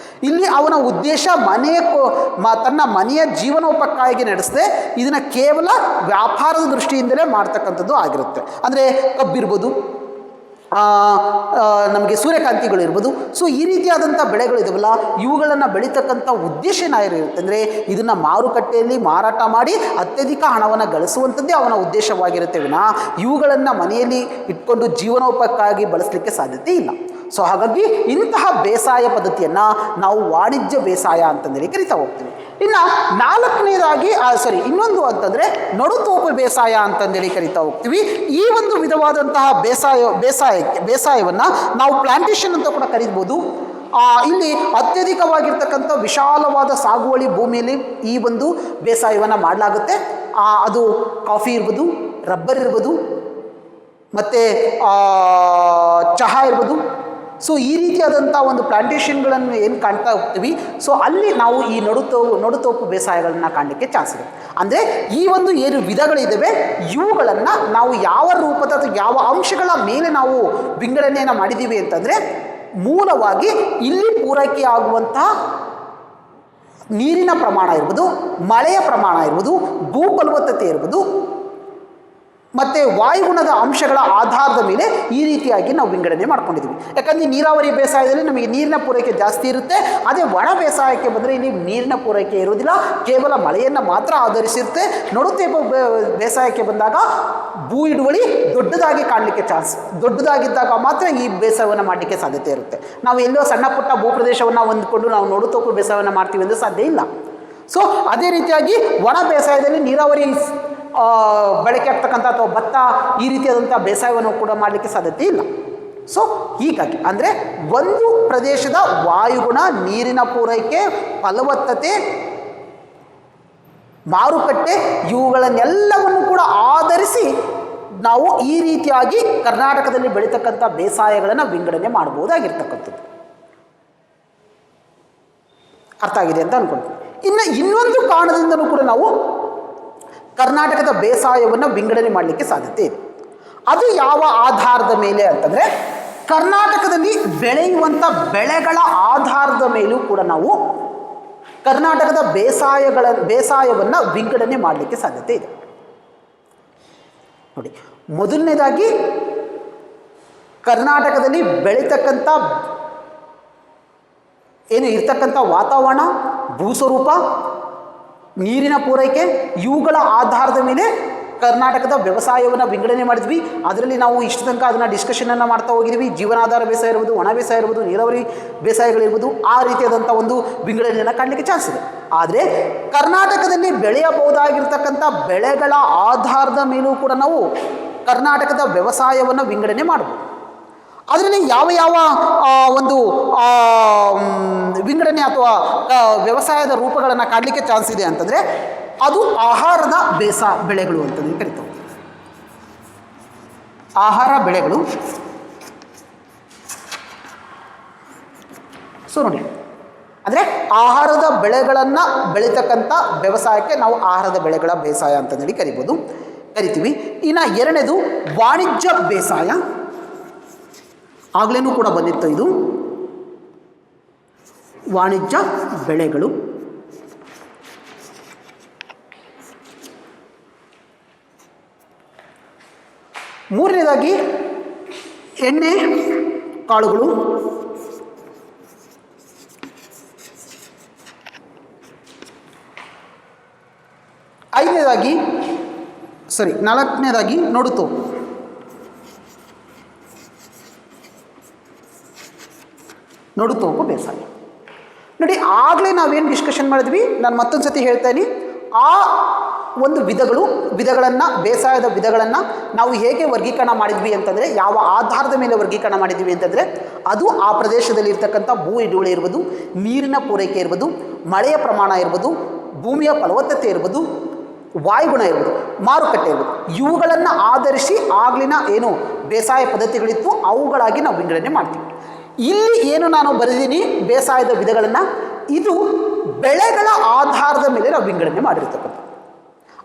ಇಲ್ಲಿ ಅವನ ಉದ್ದೇಶ ತನ್ನ ಮನೆಯ ಜೀವನೋಪಕ್ಕಾಗಿ ನಡೆಸದೆ ಇದನ್ನು ಕೇವಲ ವ್ಯಾಪಾರದ ದೃಷ್ಟಿಯಿಂದಲೇ ಮಾಡ್ತಕ್ಕಂಥದ್ದು ಆಗಿರುತ್ತೆ. ಅಂದರೆ ಕಬ್ಬಿರ್ಬೋದು, ನಮಗೆ ಸೂರ್ಯಕಾಂತಿಗಳು ಇರ್ಬೋದು. ಸೊ ಈ ರೀತಿಯಾದಂಥ ಬೆಳೆಗಳಿದಾವಲ್ಲ, ಇವುಗಳನ್ನು ಬೆಳೀತಕ್ಕಂಥ ಉದ್ದೇಶ ಏನಾಗಿರುತ್ತೆ ಅಂದರೆ ಇದನ್ನು ಮಾರುಕಟ್ಟೆಯಲ್ಲಿ ಮಾರಾಟ ಮಾಡಿ ಅತ್ಯಧಿಕ ಹಣವನ್ನು ಗಳಿಸುವಂಥದ್ದೇ ಅವನ ಉದ್ದೇಶವಾಗಿರುತ್ತೆ ವಿನಃ ಇವುಗಳನ್ನು ಮನೆಯಲ್ಲಿ ಇಟ್ಕೊಂಡು ಜೀವನೋಪಕ್ಕಾಗಿ ಬಳಸಲಿಕ್ಕೆ ಸಾಧ್ಯತೆ ಇಲ್ಲ. ಸೊ ಹಾಗಾಗಿ ಇಂತಹ ಬೇಸಾಯ ಪದ್ಧತಿಯನ್ನು ನಾವು ವಾಣಿಜ್ಯ ಬೇಸಾಯ ಅಂತಂದೇಳಿ ಕರಿತಾ ಹೋಗ್ತೀವಿ. ಇನ್ನು ನಾಲ್ಕನೇದಾಗಿ ಇನ್ನೊಂದು ಅಂತಂದರೆ ನಡುತೋಪು ಬೇಸಾಯ ಅಂತಂದೇಳಿ ಕರಿತಾ ಹೋಗ್ತೀವಿ. ಈ ಒಂದು ವಿಧವಾದಂತಹ ಬೇಸಾಯವನ್ನು ನಾವು ಪ್ಲಾಂಟೇಶನ್ ಅಂತ ಕೂಡ ಕರೀಬೋದು. ಇಲ್ಲಿ ಅತ್ಯಧಿಕವಾಗಿರ್ತಕ್ಕಂಥ ವಿಶಾಲವಾದ ಸಾಗುವಳಿ ಭೂಮಿಯಲ್ಲಿ ಈ ಒಂದು ಬೇಸಾಯವನ್ನು ಮಾಡಲಾಗುತ್ತೆ. ಅದು ಕಾಫಿ ಇರ್ಬೋದು, ರಬ್ಬರ್ ಇರ್ಬೋದು, ಮತ್ತು ಚಹಾ ಇರ್ಬೋದು. ಸೊ ಈ ರೀತಿಯಾದಂಥ ಒಂದು ಪ್ಲಾಂಟೇಶನ್ಗಳನ್ನು ಏನು ಕಾಣ್ತಾ ಹೋಗ್ತೀವಿ, ಸೊ ಅಲ್ಲಿ ನಾವು ಈ ನಡುತೋಪು ಬೇಸಾಯಗಳನ್ನು ಕಾಣಲಿಕ್ಕೆ ಚಾನ್ಸ್ ಇದೆ. ಅಂದರೆ ಈ ಒಂದು ಏನು ವಿಧಗಳಿದ್ದಾವೆ ಇವುಗಳನ್ನು ನಾವು ಯಾವ ರೂಪದ ಅಥವಾ ಯಾವ ಅಂಶಗಳ ಮೇಲೆ ನಾವು ವಿಂಗಡಣೆಯನ್ನು ಮಾಡಿದ್ದೀವಿ ಅಂತಂದರೆ, ಮೂಲವಾಗಿ ಇಲ್ಲಿ ಪೂರೈಕೆ ಆಗುವಂತಹ ನೀರಿನ ಪ್ರಮಾಣ ಇರ್ಬೋದು, ಮಳೆಯ ಪ್ರಮಾಣ ಇರ್ಬೋದು, ಭೂಫಲವತ್ತತೆ ಇರ್ಬೋದು, ಮತ್ತು ವಾಯುಗುಣದ ಅಂಶಗಳ ಆಧಾರದ ಮೇಲೆ ಈ ರೀತಿಯಾಗಿ ನಾವು ವಿಂಗಡಣೆ ಮಾಡ್ಕೊಂಡಿದ್ದೀವಿ. ಯಾಕಂದರೆ ನೀರಾವರಿ ಬೇಸಾಯದಲ್ಲಿ ನಮಗೆ ನೀರಿನ ಪೂರೈಕೆ ಜಾಸ್ತಿ ಇರುತ್ತೆ. ಅದೇ ಒಣ ಬೇಸಾಯಕ್ಕೆ ಬಂದರೆ ಇಲ್ಲಿ ನೀರಿನ ಪೂರೈಕೆ ಇರೋದಿಲ್ಲ, ಕೇವಲ ಮಳೆಯನ್ನು ಮಾತ್ರ ಆಧರಿಸಿರುತ್ತೆ. ನಡುತೋಪು ಬೇಸಾಯಕ್ಕೆ ಬಂದಾಗ ಭೂ ಹಿಡುವಳಿ ದೊಡ್ಡದಾಗಿ ಕಾಣಲಿಕ್ಕೆ ದೊಡ್ಡದಾಗಿದ್ದಾಗ ಮಾತ್ರ ಈ ಬೇಸಾಯವನ್ನು ಮಾಡಲಿಕ್ಕೆ ಸಾಧ್ಯತೆ ಇರುತ್ತೆ. ನಾವು ಎಲ್ಲೋ ಸಣ್ಣ ಪುಟ್ಟ ಭೂಪ್ರದೇಶವನ್ನು ಹೊಂದಿಕೊಂಡು ನಾವು ನಡುತೋಪು ಬೇಸಾಯವನ್ನು ಮಾಡ್ತೀವಿ ಅಂದರೆ ಸಾಧ್ಯ ಇಲ್ಲ. ಸೊ ಅದೇ ರೀತಿಯಾಗಿ ಒಣ ಬೇಸಾಯದಲ್ಲಿ ನೀರಾವರಿ ಬಳಕೆ ಆಗ್ತಕ್ಕಂಥ ಅಥವಾ ಭತ್ತ ಈ ರೀತಿಯಾದಂಥ ಬೇಸಾಯವನ್ನು ಕೂಡ ಮಾಡಲಿಕ್ಕೆ ಸಾಧ್ಯತೆ ಇಲ್ಲ. ಸೊ ಹೀಗಾಗಿ ಅಂದರೆ ಒಂದು ಪ್ರದೇಶದ ವಾಯುಗುಣ, ನೀರಿನ ಪೂರೈಕೆ, ಫಲವತ್ತತೆ, ಮಾರುಕಟ್ಟೆ ಇವುಗಳನ್ನೆಲ್ಲವನ್ನು ಕೂಡ ಆಧರಿಸಿ ನಾವು ಈ ರೀತಿಯಾಗಿ ಕರ್ನಾಟಕದಲ್ಲಿ ಬೆಳೀತಕ್ಕಂಥ ಬೇಸಾಯಗಳನ್ನು ವಿಂಗಡಣೆ ಮಾಡಬಹುದಾಗಿರ್ತಕ್ಕಂಥದ್ದು. ಅರ್ಥ ಆಗಿದೆ ಅಂತ ಅಂದ್ಕೊಂಡು ಇನ್ನೊಂದು ಕಾರಣದಿಂದಲೂ ಕೂಡ ನಾವು ಕರ್ನಾಟಕದ ಬೇಸಾಯವನ್ನು ವಿಂಗಡಣೆ ಮಾಡಲಿಕ್ಕೆ ಸಾಧ್ಯತೆ ಇದೆ. ಅದು ಯಾವ ಆಧಾರದ ಮೇಲೆ ಅಂತಂದರೆ, ಕರ್ನಾಟಕದಲ್ಲಿ ಬೆಳೆಯುವಂಥ ಬೆಳೆಗಳ ಆಧಾರದ ಮೇಲೂ ಕೂಡ ನಾವು ಕರ್ನಾಟಕದ ಬೇಸಾಯವನ್ನು ವಿಂಗಡಣೆ ಮಾಡಲಿಕ್ಕೆ ಸಾಧ್ಯತೆ ಇದೆ. ನೋಡಿ, ಮೊದಲನೇದಾಗಿ ಕರ್ನಾಟಕದಲ್ಲಿ ಬೆಳೀತಕ್ಕಂಥ ಏನು ಇರ್ತಕ್ಕಂಥ ವಾತಾವರಣ, ಭೂಸ್ವರೂಪ, ನೀರಿನ ಪೂರೈಕೆ ಇವುಗಳ ಆಧಾರದ ಮೇಲೆ ಕರ್ನಾಟಕದ ವ್ಯವಸಾಯವನ್ನು ವಿಂಗಡಣೆ ಮಾಡಿದ್ವಿ. ಅದರಲ್ಲಿ ನಾವು ಇಷ್ಟು ತನಕ ಅದನ್ನು ಡಿಸ್ಕಷನನ್ನು ಮಾಡ್ತಾ ಹೋಗಿದ್ವಿ. ಜೀವನಾಧಾರ ಬೇಸಾಯ ಇರ್ಬೋದು, ಒಣ ಬೇಸಾಯ ಇರ್ಬೋದು, ನೀರಾವರಿ ಬೇಸಾಯಗಳಿರ್ಬೋದು, ಆ ರೀತಿಯಾದಂಥ ಒಂದು ವಿಂಗಡಣೆಯನ್ನು ಕಾಣಲಿಕ್ಕೆ ಚಾನ್ಸ್ ಇದೆ. ಆದರೆ ಕರ್ನಾಟಕದಲ್ಲಿ ಬೆಳೆಯಬಹುದಾಗಿರ್ತಕ್ಕಂಥ ಬೆಳೆಗಳ ಆಧಾರದ ಮೇಲೂ ಕೂಡ ನಾವು ಕರ್ನಾಟಕದ ವ್ಯವಸಾಯವನ್ನು ವಿಂಗಡಣೆ ಮಾಡಬಹುದು. ಅದರಲ್ಲಿ ಯಾವ ಯಾವ ಒಂದು ವಿಂಗಡಣೆ ಅಥವಾ ವ್ಯವಸಾಯದ ರೂಪಗಳನ್ನು ಕಾಣಲಿಕ್ಕೆ ಚಾನ್ಸ್ ಇದೆ ಅಂತಂದರೆ, ಅದು ಆಹಾರದ ಬೆಳೆಗಳು ಅಂತಂದು ಕರಿತೇವೆ. ಆಹಾರ ಬೆಳೆಗಳು. ಸೊ ನೋಡಿ, ಅಂದರೆ ಆಹಾರದ ಬೆಳೆಗಳನ್ನು ಬೆಳೀತಕ್ಕಂಥ ವ್ಯವಸಾಯಕ್ಕೆ ನಾವು ಆಹಾರದ ಬೆಳೆಗಳ ಬೇಸಾಯ ಅಂತಂದೇಳಿ ಕರಿತೀವಿ. ಇನ್ನು ಎರಡನೇದು ವಾಣಿಜ್ಯ ಬೇಸಾಯ. ಆಗಲೇನೂ ಕೂಡ ಬಂದಿತ್ತು ಇದು ವಾಣಿಜ್ಯ ಬೆಳೆಗಳು. ಮೂರನೇದಾಗಿ ಎಣ್ಣೆ ಕಾಳುಗಳು. ನಾಲ್ಕನೇದಾಗಿ ನಡುತೋಪು. ನಡುತೋಪು ಬೇಸಾಯ. ನೋಡಿ, ಆಗಲೇ ನಾವೇನು ಡಿಸ್ಕಷನ್ ಮಾಡಿದ್ವಿ, ನಾನು ಮತ್ತೊಂದು ಸತಿ ಹೇಳ್ತೇನೆ. ಆ ಒಂದು ವಿಧಗಳನ್ನು ಬೇಸಾಯದ ವಿಧಗಳನ್ನು ನಾವು ಹೇಗೆ ವರ್ಗೀಕರಣ ಮಾಡಿದ್ವಿ ಅಂತಂದರೆ, ಯಾವ ಆಧಾರದ ಮೇಲೆ ವರ್ಗೀಕರಣ ಮಾಡಿದ್ವಿ ಅಂತಂದರೆ, ಅದು ಆ ಪ್ರದೇಶದಲ್ಲಿ ಇರ್ತಕ್ಕಂಥ ಭೂ ಹಿಡುವಳಿ ಇರ್ಬೋದು, ನೀರಿನ ಪೂರೈಕೆ ಇರ್ಬೋದು, ಮಳೆಯ ಪ್ರಮಾಣ ಇರ್ಬೋದು, ಭೂಮಿಯ ಫಲವತ್ತತೆ ಇರ್ಬೋದು, ವಾಯುಗುಣ ಇರ್ಬೋದು, ಮಾರುಕಟ್ಟೆ ಇರ್ಬೋದು, ಇವುಗಳನ್ನು ಆಧರಿಸಿ ಆಗ್ಲಿನ ಏನು ಬೇಸಾಯ ಪದ್ಧತಿಗಳಿತ್ತು ಅವುಗಳಾಗಿ ನಾವು ವಿಂಗಡಣೆ ಮಾಡ್ತೀವಿ. ಇಲ್ಲಿ ಏನು ನಾನು ಬರೆದೀನಿ ಬೇಸಾಯದ ವಿಧಗಳನ್ನು, ಇದು ಬೆಳೆಗಳ ಆಧಾರದ ಮೇಲೆ ನಾವು ವಿಂಗಡಣೆ ಮಾಡಿರ್ತಕ್ಕಂಥ.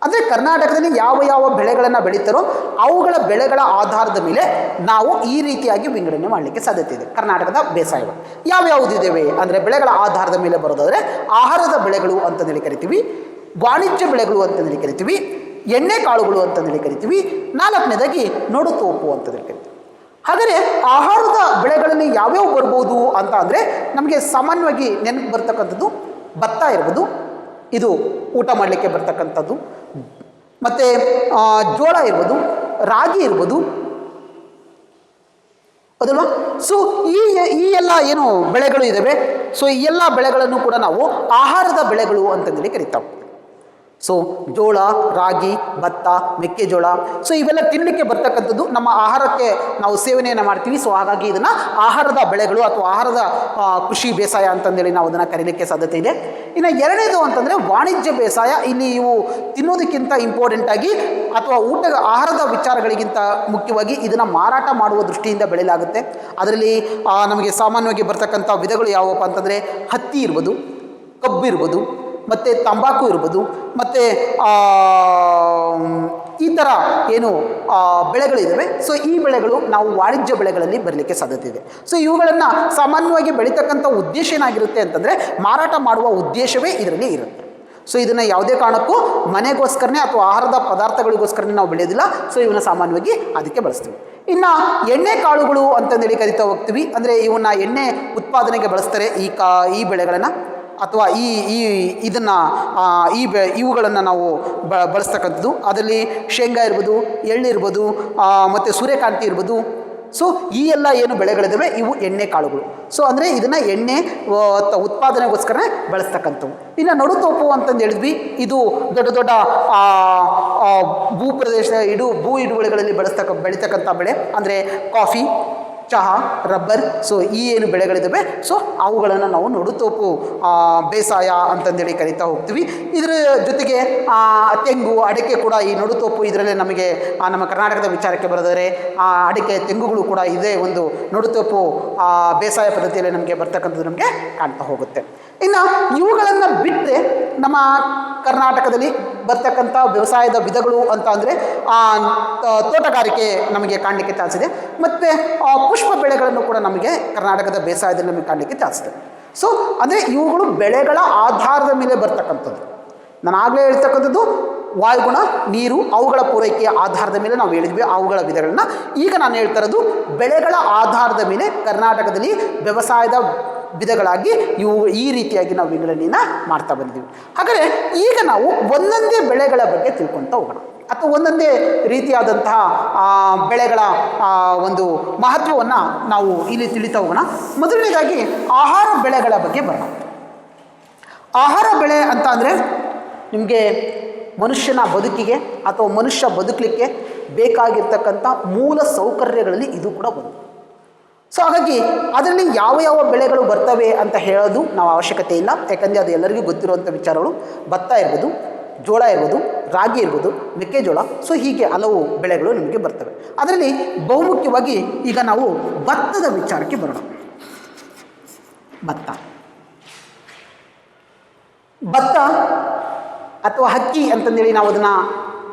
ಅಂದರೆ ಕರ್ನಾಟಕದಲ್ಲಿ ಯಾವ ಯಾವ ಬೆಳೆಗಳನ್ನು ಬೆಳೀತಾರೋ ಅವುಗಳ ಬೆಳೆಗಳ ಆಧಾರದ ಮೇಲೆ ನಾವು ಈ ರೀತಿಯಾಗಿ ವಿಂಗಡಣೆ ಮಾಡಲಿಕ್ಕೆ ಸಾಧ್ಯತೆ ಇದೆ. ಕರ್ನಾಟಕದ ಬೇಸಾಯಗಳು ಯಾವ್ಯಾವುದಿದ್ದಾವೆ ಅಂದರೆ, ಬೆಳೆಗಳ ಆಧಾರದ ಮೇಲೆ ಬರೋದಾದರೆ ಆಹಾರದ ಬೆಳೆಗಳು ಅಂತಂದೇಳಿ ಕರಿತೀವಿ, ವಾಣಿಜ್ಯ ಬೆಳೆಗಳು ಅಂತಂದೇಳಿ ಕರಿತೀವಿ, ಎಣ್ಣೆ ಕಾಳುಗಳು ಅಂತಂದೇಳಿ ಕರಿತೀವಿ, ನಾಲ್ಕನೇದಾಗಿ ನೋಡುತೋಪು ಅಂತಂದೇಳಿ ಕರಿತೀವಿ. ಹಾಗಾದರೆ ಆಹಾರದ ಬೆಳೆಗಳಲ್ಲಿ ಯಾವ್ಯಾವ ಬರ್ಬೋದು ಅಂತ ಅಂದರೆ, ನಮಗೆ ಸಾಮಾನ್ಯವಾಗಿ ನೆನಪು ಬರ್ತಕ್ಕಂಥದ್ದು ಭತ್ತ ಇರ್ಬೋದು, ಇದು ಊಟ ಮಾಡಲಿಕ್ಕೆ ಬರ್ತಕ್ಕಂಥದ್ದು, ಮತ್ತು ಜೋಳ ಇರ್ಬೋದು, ರಾಗಿ ಇರ್ಬೋದು, ಅದಲ್ವಾ. ಸೊ ಈ ಎಲ್ಲ ಏನು ಬೆಳೆಗಳು ಇದ್ದಾವೆ, ಸೊ ಈ ಎಲ್ಲ ಬೆಳೆಗಳನ್ನು ಕೂಡ ನಾವು ಆಹಾರದ ಬೆಳೆಗಳು ಅಂತಂದೇಳಿ ಕರಿತಾವೆ. ಸೊ ಜೋಳ, ರಾಗಿ, ಭತ್ತ, ಮೆಕ್ಕೆಜೋಳ, ಸೊ ಇವೆಲ್ಲ ತಿನ್ನಲಿಕ್ಕೆ ಬರ್ತಕ್ಕಂಥದ್ದು, ನಮ್ಮ ಆಹಾರಕ್ಕೆ ನಾವು ಸೇವನೆಯನ್ನು ಮಾಡ್ತೀವಿ. ಸೊ ಹಾಗಾಗಿ ಇದನ್ನು ಆಹಾರದ ಬೆಳೆಗಳು ಅಥವಾ ಆಹಾರದ ಕೃಷಿ ಬೇಸಾಯ ಅಂತಂದೇಳಿ ನಾವು ಅದನ್ನು ಕರೀಲಿಕ್ಕೆ ಸಾಧ್ಯತೆ ಇದೆ. ಇನ್ನು ಎರಡನೇದು ಅಂತಂದರೆ ವಾಣಿಜ್ಯ ಬೇಸಾಯ. ಇಲ್ಲಿ ಇವು ತಿನ್ನೋದಕ್ಕಿಂತ ಇಂಪಾರ್ಟೆಂಟಾಗಿ ಅಥವಾ ಆಹಾರದ ವಿಚಾರಗಳಿಗಿಂತ ಮುಖ್ಯವಾಗಿ ಇದನ್ನು ಮಾರಾಟ ಮಾಡುವ ದೃಷ್ಟಿಯಿಂದ ಬೆಳೆಯಲಾಗುತ್ತೆ. ಅದರಲ್ಲಿ ನಮಗೆ ಸಾಮಾನ್ಯವಾಗಿ ಬರ್ತಕ್ಕಂಥ ವಿಧಗಳು ಯಾವುವಪ್ಪ ಅಂತಂದರೆ, ಹತ್ತಿ ಇರ್ಬೋದು, ಕಬ್ಬು ಇರ್ಬೋದು, ಮತ್ತು ತಂಬಾಕು ಇರ್ಬೋದು, ಮತ್ತು ಈ ಥರ ಏನು ಬೆಳೆಗಳಿದ್ದಾವೆ. ಸೊ ಈ ಬೆಳೆಗಳು ನಾವು ವಾಣಿಜ್ಯ ಬೆಳೆಗಳಲ್ಲಿ ಬರಲಿಕ್ಕೆ ಸಾಧ್ಯತೆ ಇದೆ. ಸೊ ಇವುಗಳನ್ನು ಸಾಮಾನ್ಯವಾಗಿ ಬೆಳೀತಕ್ಕಂಥ ಉದ್ದೇಶ ಏನಾಗಿರುತ್ತೆ ಅಂತಂದರೆ, ಮಾರಾಟ ಮಾಡುವ ಉದ್ದೇಶವೇ ಇದರಲ್ಲಿ ಇರುತ್ತೆ. ಸೊ ಇದನ್ನು ಯಾವುದೇ ಕಾರಣಕ್ಕೂ ಮನೆಗೋಸ್ಕರನೇ ಅಥವಾ ಆಹಾರದ ಪದಾರ್ಥಗಳಿಗೋಸ್ಕರನೇ ನಾವು ಬೆಳೆಯೋದಿಲ್ಲ. ಸೊ ಇವನ್ನ ಸಾಮಾನ್ಯವಾಗಿ ಅದಕ್ಕೆ ಬಳಸ್ತೀವಿ. ಇನ್ನು ಎಣ್ಣೆ ಕಾಳುಗಳು ಅಂತಂದೇಳಿ ಕರಿತಾ ಹೋಗ್ತೀವಿ. ಅಂದರೆ ಇವನ್ನ ಎಣ್ಣೆ ಉತ್ಪಾದನೆಗೆ ಬಳಸ್ತಾರೆ ಈ ಬೆಳೆಗಳನ್ನು, ಅಥವಾ ಇದನ್ನು ಇವುಗಳನ್ನು ನಾವು ಬಳಸ್ತಕ್ಕಂಥದ್ದು. ಅದರಲ್ಲಿ ಶೇಂಗಾ ಇರ್ಬೋದು, ಎಳ್ಳಿರ್ಬೋದು, ಮತ್ತು ಸೂರ್ಯಕಾಂತಿ ಇರ್ಬೋದು. ಸೊ ಈ ಎಲ್ಲ ಏನು ಬೆಳೆಗಳಿದ್ದಾವೆ ಇವು ಎಣ್ಣೆ ಕಾಳುಗಳು. ಸೊ ಅಂದರೆ ಇದನ್ನು ಎಣ್ಣೆ ಉತ್ಪಾದನೆಗೋಸ್ಕರ ಬಳಸ್ತಕ್ಕಂಥವು. ಇನ್ನು ನಡುತೋಪು ಅಂತಂದು ಹೇಳಿದ್ವಿ, ಇದು ದೊಡ್ಡ ದೊಡ್ಡ ಭೂ ಹಿಡುವಳಿಗಳಲ್ಲಿ ಬೆಳೀತಕ್ಕಂಥ ಬೆಳೆ. ಅಂದರೆ ಕಾಫಿ, ಚಹಾ, ರಬ್ಬರ್, ಸೊ ಈ ಏನು ಬೆಳೆಗಳಿದ್ದಾವೆ ಸೊ ಅವುಗಳನ್ನು ನಾವು ನಡುತೋಪು ಬೇಸಾಯ ಅಂತಂದೇಳಿ ಕರಿತಾ ಹೋಗ್ತೀವಿ. ಇದರ ಜೊತೆಗೆ ತೆಂಗು, ಅಡಿಕೆ ಕೂಡ ಈ ನಡುತೋಪು ಇದರಲ್ಲೇ ನಮಗೆ ನಮ್ಮ ಕರ್ನಾಟಕದ ವಿಚಾರಕ್ಕೆ ಬರೆದರೆ ಅಡಿಕೆ, ತೆಂಗುಗಳು ಕೂಡ ಇದೇ ಒಂದು ನಡುತೋಪು ಬೇಸಾಯ ಪದ್ಧತಿಯಲ್ಲಿ ನಮಗೆ ಬರ್ತಕ್ಕಂಥದ್ದು ನಮಗೆ ಕಾಣ್ತಾ ಹೋಗುತ್ತೆ. ಇನ್ನು ಇವುಗಳನ್ನು ಬಿಟ್ಟರೆ ನಮ್ಮ ಕರ್ನಾಟಕದಲ್ಲಿ ಬರ್ತಕ್ಕಂಥ ವ್ಯವಸಾಯದ ವಿಧಗಳು ಅಂತ ಅಂದರೆ ತೋಟಗಾರಿಕೆ ನಮಗೆ ಕಾಣಲಿಕ್ಕೆ ಚಾನ್ಸ್ ಇದೆ, ಮತ್ತು ಪುಷ್ಪ ಬೆಳೆಗಳನ್ನು ಕೂಡ ನಮಗೆ ಕರ್ನಾಟಕದ ಬೇಸಾಯದಲ್ಲಿ ನಮಗೆ ಕಾಣಲಿಕ್ಕೆ ಚಾನ್ಸ್ ಇದೆ. ಸೊ ಅಂದರೆ ಇವುಗಳು ಬೆಳೆಗಳ ಆಧಾರದ ಮೇಲೆ ಬರ್ತಕ್ಕಂಥದ್ದು. ನಾನು ಆಗಲೇ ಹೇಳ್ತಕ್ಕಂಥದ್ದು ವಾಯುಗುಣ, ನೀರು, ಅವುಗಳ ಪೂರೈಕೆಯ ಆಧಾರದ ಮೇಲೆ ನಾವು ಹೇಳಿದ್ವಿ ಅವುಗಳ ವಿಧಗಳನ್ನ. ಈಗ ನಾನು ಹೇಳ್ತಾ ಇರೋದು ಬೆಳೆಗಳ ಆಧಾರದ ಮೇಲೆ ಕರ್ನಾಟಕದಲ್ಲಿ ವ್ಯವಸಾಯದ ವಿಧಗಳಾಗಿ ಈ ರೀತಿಯಾಗಿ ನಾವು ವಿಂಗಡಣೆಯನ್ನು ಮಾಡ್ತಾ ಬಂದಿದ್ದೀವಿ. ಹಾಗಾದರೆ ಈಗ ನಾವು ಒಂದೊಂದೇ ಬೆಳೆಗಳ ಬಗ್ಗೆ ತಿಳ್ಕೊಳ್ತಾ ಹೋಗೋಣ, ಅಥವಾ ಒಂದೊಂದೇ ರೀತಿಯಾದಂತಹ ಬೆಳೆಗಳ ಒಂದು ಮಹತ್ವವನ್ನು ನಾವು ಇಲ್ಲಿ ತಿಳಿತಾ ಹೋಗೋಣ. ಮೊದಲನೇದಾಗಿ ಆಹಾರ ಬೆಳೆಗಳ ಬಗ್ಗೆ ಬರೋಣ. ಆಹಾರ ಬೆಳೆ ಅಂತ ಅಂದರೆ ನಿಮಗೆ ಮನುಷ್ಯನ ಬದುಕಿಗೆ ಅಥವಾ ಮನುಷ್ಯ ಬದುಕಲಿಕ್ಕೆ ಬೇಕಾಗಿರ್ತಕ್ಕಂಥ ಮೂಲ ಸೌಕರ್ಯಗಳಲ್ಲಿ ಇದು ಕೂಡ ಒಂದು. ಸೊ ಹಾಗಾಗಿ ಅದರಲ್ಲಿ ಯಾವ ಯಾವ ಬೆಳೆಗಳು ಬರ್ತವೆ ಅಂತ ಹೇಳೋದು ನಾವು ಅವಶ್ಯಕತೆ ಇಲ್ಲ, ಯಾಕಂದರೆ ಅದು ಎಲ್ಲರಿಗೂ ಗೊತ್ತಿರುವಂಥ ವಿಚಾರಗಳು. ಭತ್ತ ಇರ್ಬೋದು, ಜೋಳ ಇರ್ಬೋದು, ರಾಗಿ ಇರ್ಬೋದು, ಮೆಕ್ಕೆಜೋಳ, ಸೊ ಹೀಗೆ ಹಲವು ಬೆಳೆಗಳು ನಿಮಗೆ ಬರ್ತವೆ. ಅದರಲ್ಲಿ ಬಹುಮುಖ್ಯವಾಗಿ ಈಗ ನಾವು ಭತ್ತದ ವಿಚಾರಕ್ಕೆ ಬರೋಣ. ಭತ್ತ ಅಥವಾ ಹಕ್ಕಿ ಅಂತಂದೇಳಿ ನಾವು ಅದನ್ನು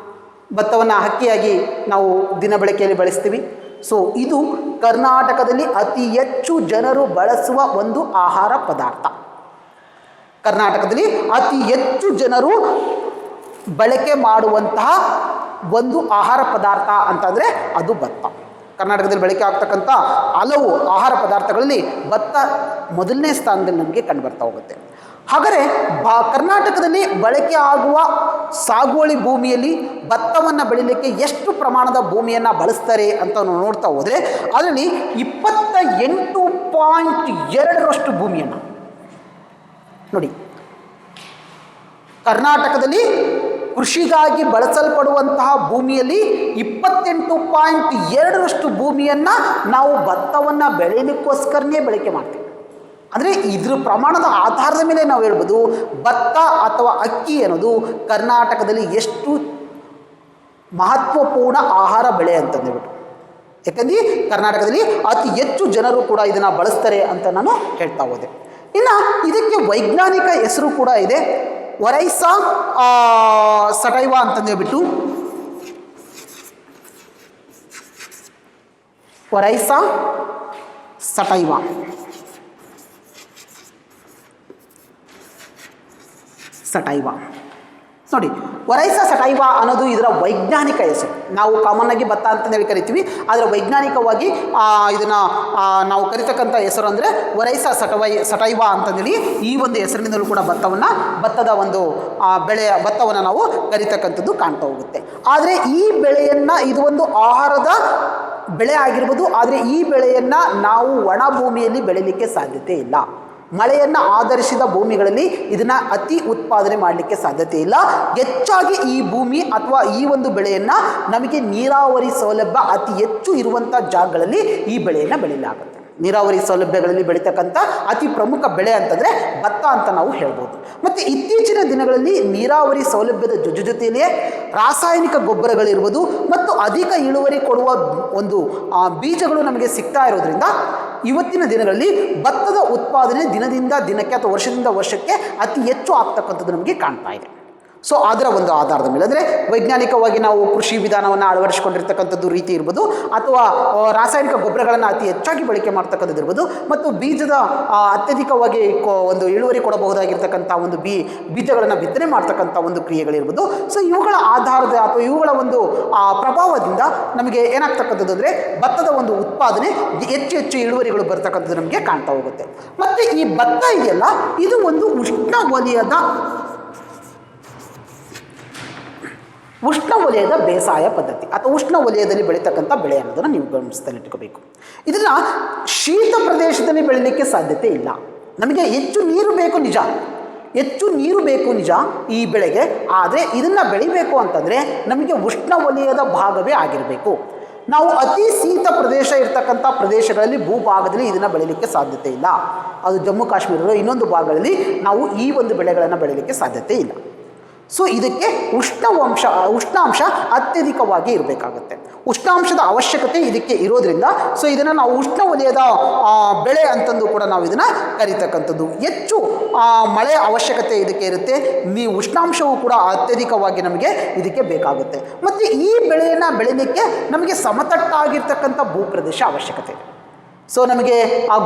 ಭತ್ತವನ್ನು ಹಕ್ಕಿಯಾಗಿ ನಾವು ದಿನ ಬಳಕೆಯಲ್ಲಿ ಬಳಸ್ತೀವಿ. ಸೊ ಇದು ಕರ್ನಾಟಕದಲ್ಲಿ ಅತಿ ಹೆಚ್ಚು ಜನರು ಬಳಸುವ ಒಂದು ಆಹಾರ ಪದಾರ್ಥ. ಕರ್ನಾಟಕದಲ್ಲಿ ಅತಿ ಹೆಚ್ಚು ಜನರು ಬಳಕೆ ಮಾಡುವಂತಹ ಒಂದು ಆಹಾರ ಪದಾರ್ಥ ಅಂತಂದರೆ ಅದು ಭತ್ತ. ಕರ್ನಾಟಕದಲ್ಲಿ ಬಳಕೆ ಆಗ್ತಕ್ಕಂಥ ಹಲವು ಆಹಾರ ಪದಾರ್ಥಗಳಲ್ಲಿ ಭತ್ತ ಮೊದಲನೇ ಸ್ಥಾನದಲ್ಲಿ ನಮಗೆ ಕಂಡುಬರ್ತಾ ಹೋಗುತ್ತೆ. ಹಾಗಾದರೆ ಕರ್ನಾಟಕದಲ್ಲಿ ಬಳಕೆ ಆಗುವ ಸಾಗುವಳಿ ಭೂಮಿಯಲ್ಲಿ ಭತ್ತವನ್ನು ಬೆಳೀಲಿಕ್ಕೆ ಎಷ್ಟು ಪ್ರಮಾಣದ ಭೂಮಿಯನ್ನು ಬಳಸ್ತಾರೆ ಅಂತ ನಾವು ನೋಡ್ತಾ ಹೋದರೆ ಅದರಲ್ಲಿ 28.2% ಭೂಮಿಯನ್ನು ನೋಡಿ. ಕರ್ನಾಟಕದಲ್ಲಿ ಕೃಷಿಗಾಗಿ ಬಳಸಲ್ಪಡುವಂತಹ ಭೂಮಿಯಲ್ಲಿ 28.2% ಭೂಮಿಯನ್ನು ನಾವು ಭತ್ತವನ್ನು ಬೆಳೆಯಲಿಕ್ಕೋಸ್ಕರನೇ ಬಳಕೆ ಮಾಡ್ತೀವಿ. ಅಂದರೆ ಇದ್ರ ಪ್ರಮಾಣದ ಆಧಾರದ ಮೇಲೆ ನಾವು ಹೇಳ್ಬೋದು ಭತ್ತ ಅಥವಾ ಅಕ್ಕಿ ಅನ್ನೋದು ಕರ್ನಾಟಕದಲ್ಲಿ ಎಷ್ಟು ಮಹತ್ವಪೂರ್ಣ ಆಹಾರ ಬೆಳೆ ಅಂತಂದೇಳ್ಬಿಟ್ಟು. ಯಾಕಂದ್ರೆ ಕರ್ನಾಟಕದಲ್ಲಿ ಅತಿ ಹೆಚ್ಚು ಜನರು ಕೂಡ ಇದನ್ನು ಬಳಸ್ತಾರೆ ಅಂತ ನಾನು ಹೇಳ್ತಾ ಹೋದೆ. ಇನ್ನು ಇದಕ್ಕೆ ವೈಜ್ಞಾನಿಕ ಹೆಸರು ಕೂಡ ಇದೆ, ಒರೈಸಾ ಸಟೈವಾ ಅಂತಂದೇಳ್ಬಿಟ್ಟು. ಒರೈಸಾ ಸಟೈವಾ ಸಟೈವಾ ನೋಡಿ, ಒರೈಸಾ ಸಟೈವಾ ಅನ್ನೋದು ಇದರ ವೈಜ್ಞಾನಿಕ ಹೆಸರು. ನಾವು ಕಾಮನ್ ಆಗಿ ಭತ್ತ ಅಂತಂದೇಳಿ ಕರಿತೀವಿ, ಆದರೆ ವೈಜ್ಞಾನಿಕವಾಗಿ ಇದನ್ನು ನಾವು ಕರಿತಕ್ಕಂಥ ಹೆಸರು ಅಂದರೆ ಒರೈಸಾ ಸಟೈವಾ ಅಂತಂದೇಳಿ ಈ ಒಂದು ಹೆಸರಿನಿಂದಲೂ ಕೂಡ ಭತ್ತದ ಒಂದು ಭತ್ತವನ್ನು ನಾವು ಕರಿತಕ್ಕಂಥದ್ದು ಕಾಣ್ತಾ ಹೋಗುತ್ತೆ. ಆದರೆ ಈ ಬೆಳೆಯನ್ನು ಇದು ಒಂದು ಆಹಾರದ ಬೆಳೆ ಆಗಿರ್ಬೋದು, ಆದರೆ ಈ ಬೆಳೆಯನ್ನು ನಾವು ಒಣ ಭೂಮಿಯಲ್ಲಿ ಬೆಳೀಲಿಕ್ಕೆ ಸಾಧ್ಯತೆ ಇಲ್ಲ. ಮಳೆಯನ್ನು ಆಧರಿಸಿದ ಭೂಮಿಗಳಲ್ಲಿ ಇದನ್ನು ಅತಿ ಉತ್ಪಾದನೆ ಮಾಡಲಿಕ್ಕೆ ಸಾಧ್ಯತೆ ಇಲ್ಲ. ಹೆಚ್ಚಾಗಿ ಈ ಭೂಮಿ ಅಥವಾ ಈ ಒಂದು ಬೆಳೆಯನ್ನು ನಮಗೆ ನೀರಾವರಿ ಸೌಲಭ್ಯ ಅತಿ ಹೆಚ್ಚು ಇರುವಂಥ ಜಾಗಗಳಲ್ಲಿ ಈ ಬೆಳೆಯನ್ನು ಬೆಳೆಯಲಾಗುತ್ತೆ. ನೀರಾವರಿ ಸೌಲಭ್ಯಗಳಲ್ಲಿ ಬೆಳೀತಕ್ಕಂಥ ಅತಿ ಪ್ರಮುಖ ಬೆಳೆ ಅಂತಂದರೆ ಭತ್ತ ಅಂತ ನಾವು ಹೇಳ್ಬೋದು. ಮತ್ತು ಇತ್ತೀಚಿನ ದಿನಗಳಲ್ಲಿ ನೀರಾವರಿ ಸೌಲಭ್ಯದ ಜೊತೆಯಲ್ಲೇ ರಾಸಾಯನಿಕ ಗೊಬ್ಬರಗಳಿರ್ಬೋದು ಮತ್ತು ಅಧಿಕ ಇಳುವರಿ ಕೊಡುವ ಒಂದು ಬೀಜಗಳು ನಮಗೆ ಸಿಗ್ತಾ ಇರೋದ್ರಿಂದ ಇವತ್ತಿನ ದಿನಗಳಲ್ಲಿ ಭತ್ತದ ಉತ್ಪಾದನೆ ದಿನದಿಂದ ದಿನಕ್ಕೆ ಅಥವಾ ವರ್ಷದಿಂದ ವರ್ಷಕ್ಕೆ ಅತಿ ಹೆಚ್ಚು ಆಗ್ತಕ್ಕಂಥದ್ದು ನಮಗೆ ಕಾಣ್ತಾ ಇದೆ. ಸೊ ಅದರ ಒಂದು ಆಧಾರದ ಮೇಲೆ ಅಂದರೆ ವೈಜ್ಞಾನಿಕವಾಗಿ ನಾವು ಕೃಷಿ ವಿಧಾನವನ್ನು ಅಳವಡಿಸಿಕೊಂಡಿರ್ತಕ್ಕಂಥದ್ದು ರೀತಿ ಇರ್ಬೋದು, ಅಥವಾ ರಾಸಾಯನಿಕ ಗೊಬ್ಬರಗಳನ್ನು ಅತಿ ಹೆಚ್ಚಾಗಿ ಬಳಕೆ ಮಾಡ್ತಕ್ಕಂಥದ್ದು ಇರ್ಬೋದು, ಮತ್ತು ಬೀಜದ ಅತ್ಯಧಿಕವಾಗಿ ಒಂದು ಇಳುವರಿ ಕೊಡಬಹುದಾಗಿರ್ತಕ್ಕಂಥ ಒಂದು ಬೀಜಗಳನ್ನು ಬಿತ್ತನೆ ಮಾಡ್ತಕ್ಕಂಥ ಒಂದು ಕ್ರಿಯೆಗಳಿರ್ಬೋದು. ಸೊ ಇವುಗಳ ಆಧಾರದ ಅಥವಾ ಇವುಗಳ ಒಂದು ಪ್ರಭಾವದಿಂದ ನಮಗೆ ಏನಾಗ್ತಕ್ಕಂಥದ್ದು ಅಂದರೆ ಭತ್ತದ ಒಂದು ಉತ್ಪಾದನೆ ಹೆಚ್ಚು ಇಳುವರಿಗಳು ಬರ್ತಕ್ಕಂಥದ್ದು ನಮಗೆ ಕಾಣ್ತಾ ಹೋಗುತ್ತೆ. ಮತ್ತು ಈ ಭತ್ತ ಇದೆಯಲ್ಲ, ಇದು ಒಂದು ಉಷ್ಣವಲಯದ ಬೇಸಾಯ ಪದ್ಧತಿ ಅಥವಾ ಉಷ್ಣವಲಯದಲ್ಲಿ ಬೆಳೀತಕ್ಕಂಥ ಬೆಳೆ ಅನ್ನೋದನ್ನು ನೀವು ಗಮನಿಸಲಿಟ್ಕೋಬೇಕು. ಇದನ್ನು ಶೀತ ಪ್ರದೇಶದಲ್ಲಿ ಬೆಳೀಲಿಕ್ಕೆ ಸಾಧ್ಯತೆ ಇಲ್ಲ. ನಮಗೆ ಹೆಚ್ಚು ನೀರು ಬೇಕು ನಿಜ ಈ ಬೆಳೆಗೆ, ಆದರೆ ಇದನ್ನು ಬೆಳಿಬೇಕು ಅಂತಂದರೆ ನಮಗೆ ಉಷ್ಣವಲಯದ ಭಾಗವೇ ಆಗಿರಬೇಕು. ನಾವು ಅತಿ ಶೀತ ಪ್ರದೇಶ ಇರ್ತಕ್ಕಂಥ ಪ್ರದೇಶಗಳಲ್ಲಿ ಭೂಭಾಗದಲ್ಲಿ ಇದನ್ನು ಬೆಳೀಲಿಕ್ಕೆ ಸಾಧ್ಯತೆ ಇಲ್ಲ. ಅದು ಜಮ್ಮು ಕಾಶ್ಮೀರದ ಇನ್ನೊಂದು ಭಾಗಗಳಲ್ಲಿ ನಾವು ಈ ಒಂದು ಬೆಳೆಗಳನ್ನು ಬೆಳೀಲಿಕ್ಕೆ ಸಾಧ್ಯತೆ ಇಲ್ಲ. ಸೊ ಇದಕ್ಕೆ ಉಷ್ಣಾಂಶ ಅತ್ಯಧಿಕವಾಗಿ ಇರಬೇಕಾಗುತ್ತೆ. ಉಷ್ಣಾಂಶದ ಅವಶ್ಯಕತೆ ಇದಕ್ಕೆ ಇರೋದ್ರಿಂದ ಸೊ ಇದನ್ನು ನಾವು ಉಷ್ಣವಲಯದ ಬೆಳೆ ಅಂತಂದು ಕೂಡ ನಾವು ಇದನ್ನು ಕರೀತಕ್ಕಂಥದ್ದು. ಹೆಚ್ಚು ಮಳೆ ಅವಶ್ಯಕತೆ ಇದಕ್ಕೆ ಇರುತ್ತೆ, ಉಷ್ಣಾಂಶವೂ ಕೂಡ ಅತ್ಯಧಿಕವಾಗಿ ನಮಗೆ ಇದಕ್ಕೆ ಬೇಕಾಗುತ್ತೆ. ಮತ್ತು ಈ ಬೆಳೆಯನ್ನು ಬೆಳೀಲಿಕ್ಕೆ ನಮಗೆ ಸಮತಟ್ಟಾಗಿರ್ತಕ್ಕಂಥ ಭೂಪ್ರದೇಶ ಅವಶ್ಯಕತೆ ಇದೆ. ಸೊ ನಮಗೆ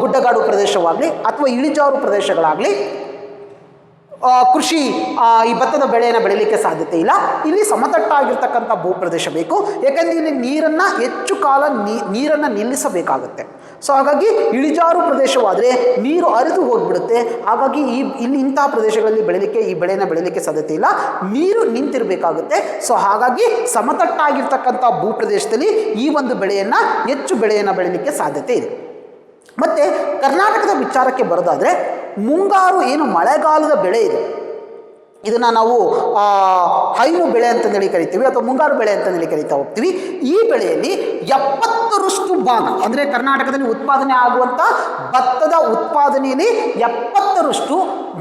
ಗುಡ್ಡಗಾಡು ಪ್ರದೇಶವಾಗಲಿ ಅಥವಾ ಇಳಿಜಾರು ಪ್ರದೇಶಗಳಾಗಲಿ ಕೃಷಿ ಈ ಭತ್ತದ ಬೆಳೆಯನ್ನು ಬೆಳೀಲಿಕ್ಕೆ ಸಾಧ್ಯತೆ ಇಲ್ಲ. ಇಲ್ಲಿ ಸಮತಟ್ಟಾಗಿರ್ತಕ್ಕಂಥ ಭೂಪ್ರದೇಶ ಬೇಕು, ಯಾಕಂದರೆ ಇಲ್ಲಿ ಹೆಚ್ಚು ಕಾಲ ನೀರನ್ನು ನಿಲ್ಲಿಸಬೇಕಾಗುತ್ತೆ. ಸೊ ಹಾಗಾಗಿ ಇಳಿಜಾರು ಪ್ರದೇಶವಾದರೆ ನೀರು ಹರಿದು ಹೋಗಿಬಿಡುತ್ತೆ. ಹಾಗಾಗಿ ಇಲ್ಲಿ ಇಂತಹ ಪ್ರದೇಶಗಳಲ್ಲಿ ಬೆಳೀಲಿಕ್ಕೆ ಈ ಬೆಳೆಯನ್ನು ಬೆಳೀಲಿಕ್ಕೆ ಸಾಧ್ಯತೆ ಇಲ್ಲ, ನೀರು ನಿಂತಿರಬೇಕಾಗುತ್ತೆ. ಸೊ ಹಾಗಾಗಿ ಸಮತಟ್ಟಾಗಿರ್ತಕ್ಕಂಥ ಭೂಪ್ರದೇಶದಲ್ಲಿ ಈ ಒಂದು ಹೆಚ್ಚು ಬೆಳೆಯನ್ನು ಬೆಳೀಲಿಕ್ಕೆ ಸಾಧ್ಯತೆ ಇದೆ. ಮತ್ತು ಕರ್ನಾಟಕದ ವಿಚಾರಕ್ಕೆ ಬರೋದಾದರೆ ಮುಂಗಾರು ಏನು ಮಳೆಗಾಲದ ಬೆಳೆ ಇದೆ, ಇದನ್ನು ನಾವು ಹೈನು ಬೆಳೆ ಅಂತಂದೇಳಿ ಕರಿತೀವಿ ಅಥವಾ ಮುಂಗಾರು ಬೆಳೆ ಅಂತಂದೇಳಿ ಕರಿತಾ ಹೋಗ್ತೀವಿ. ಈ ಬೆಳೆಯಲ್ಲಿ 70% ಭಾಗ ಅಂದರೆ ಕರ್ನಾಟಕದಲ್ಲಿ ಉತ್ಪಾದನೆ ಆಗುವಂಥ ಭತ್ತದ ಉತ್ಪಾದನೆಯಲ್ಲಿ 70%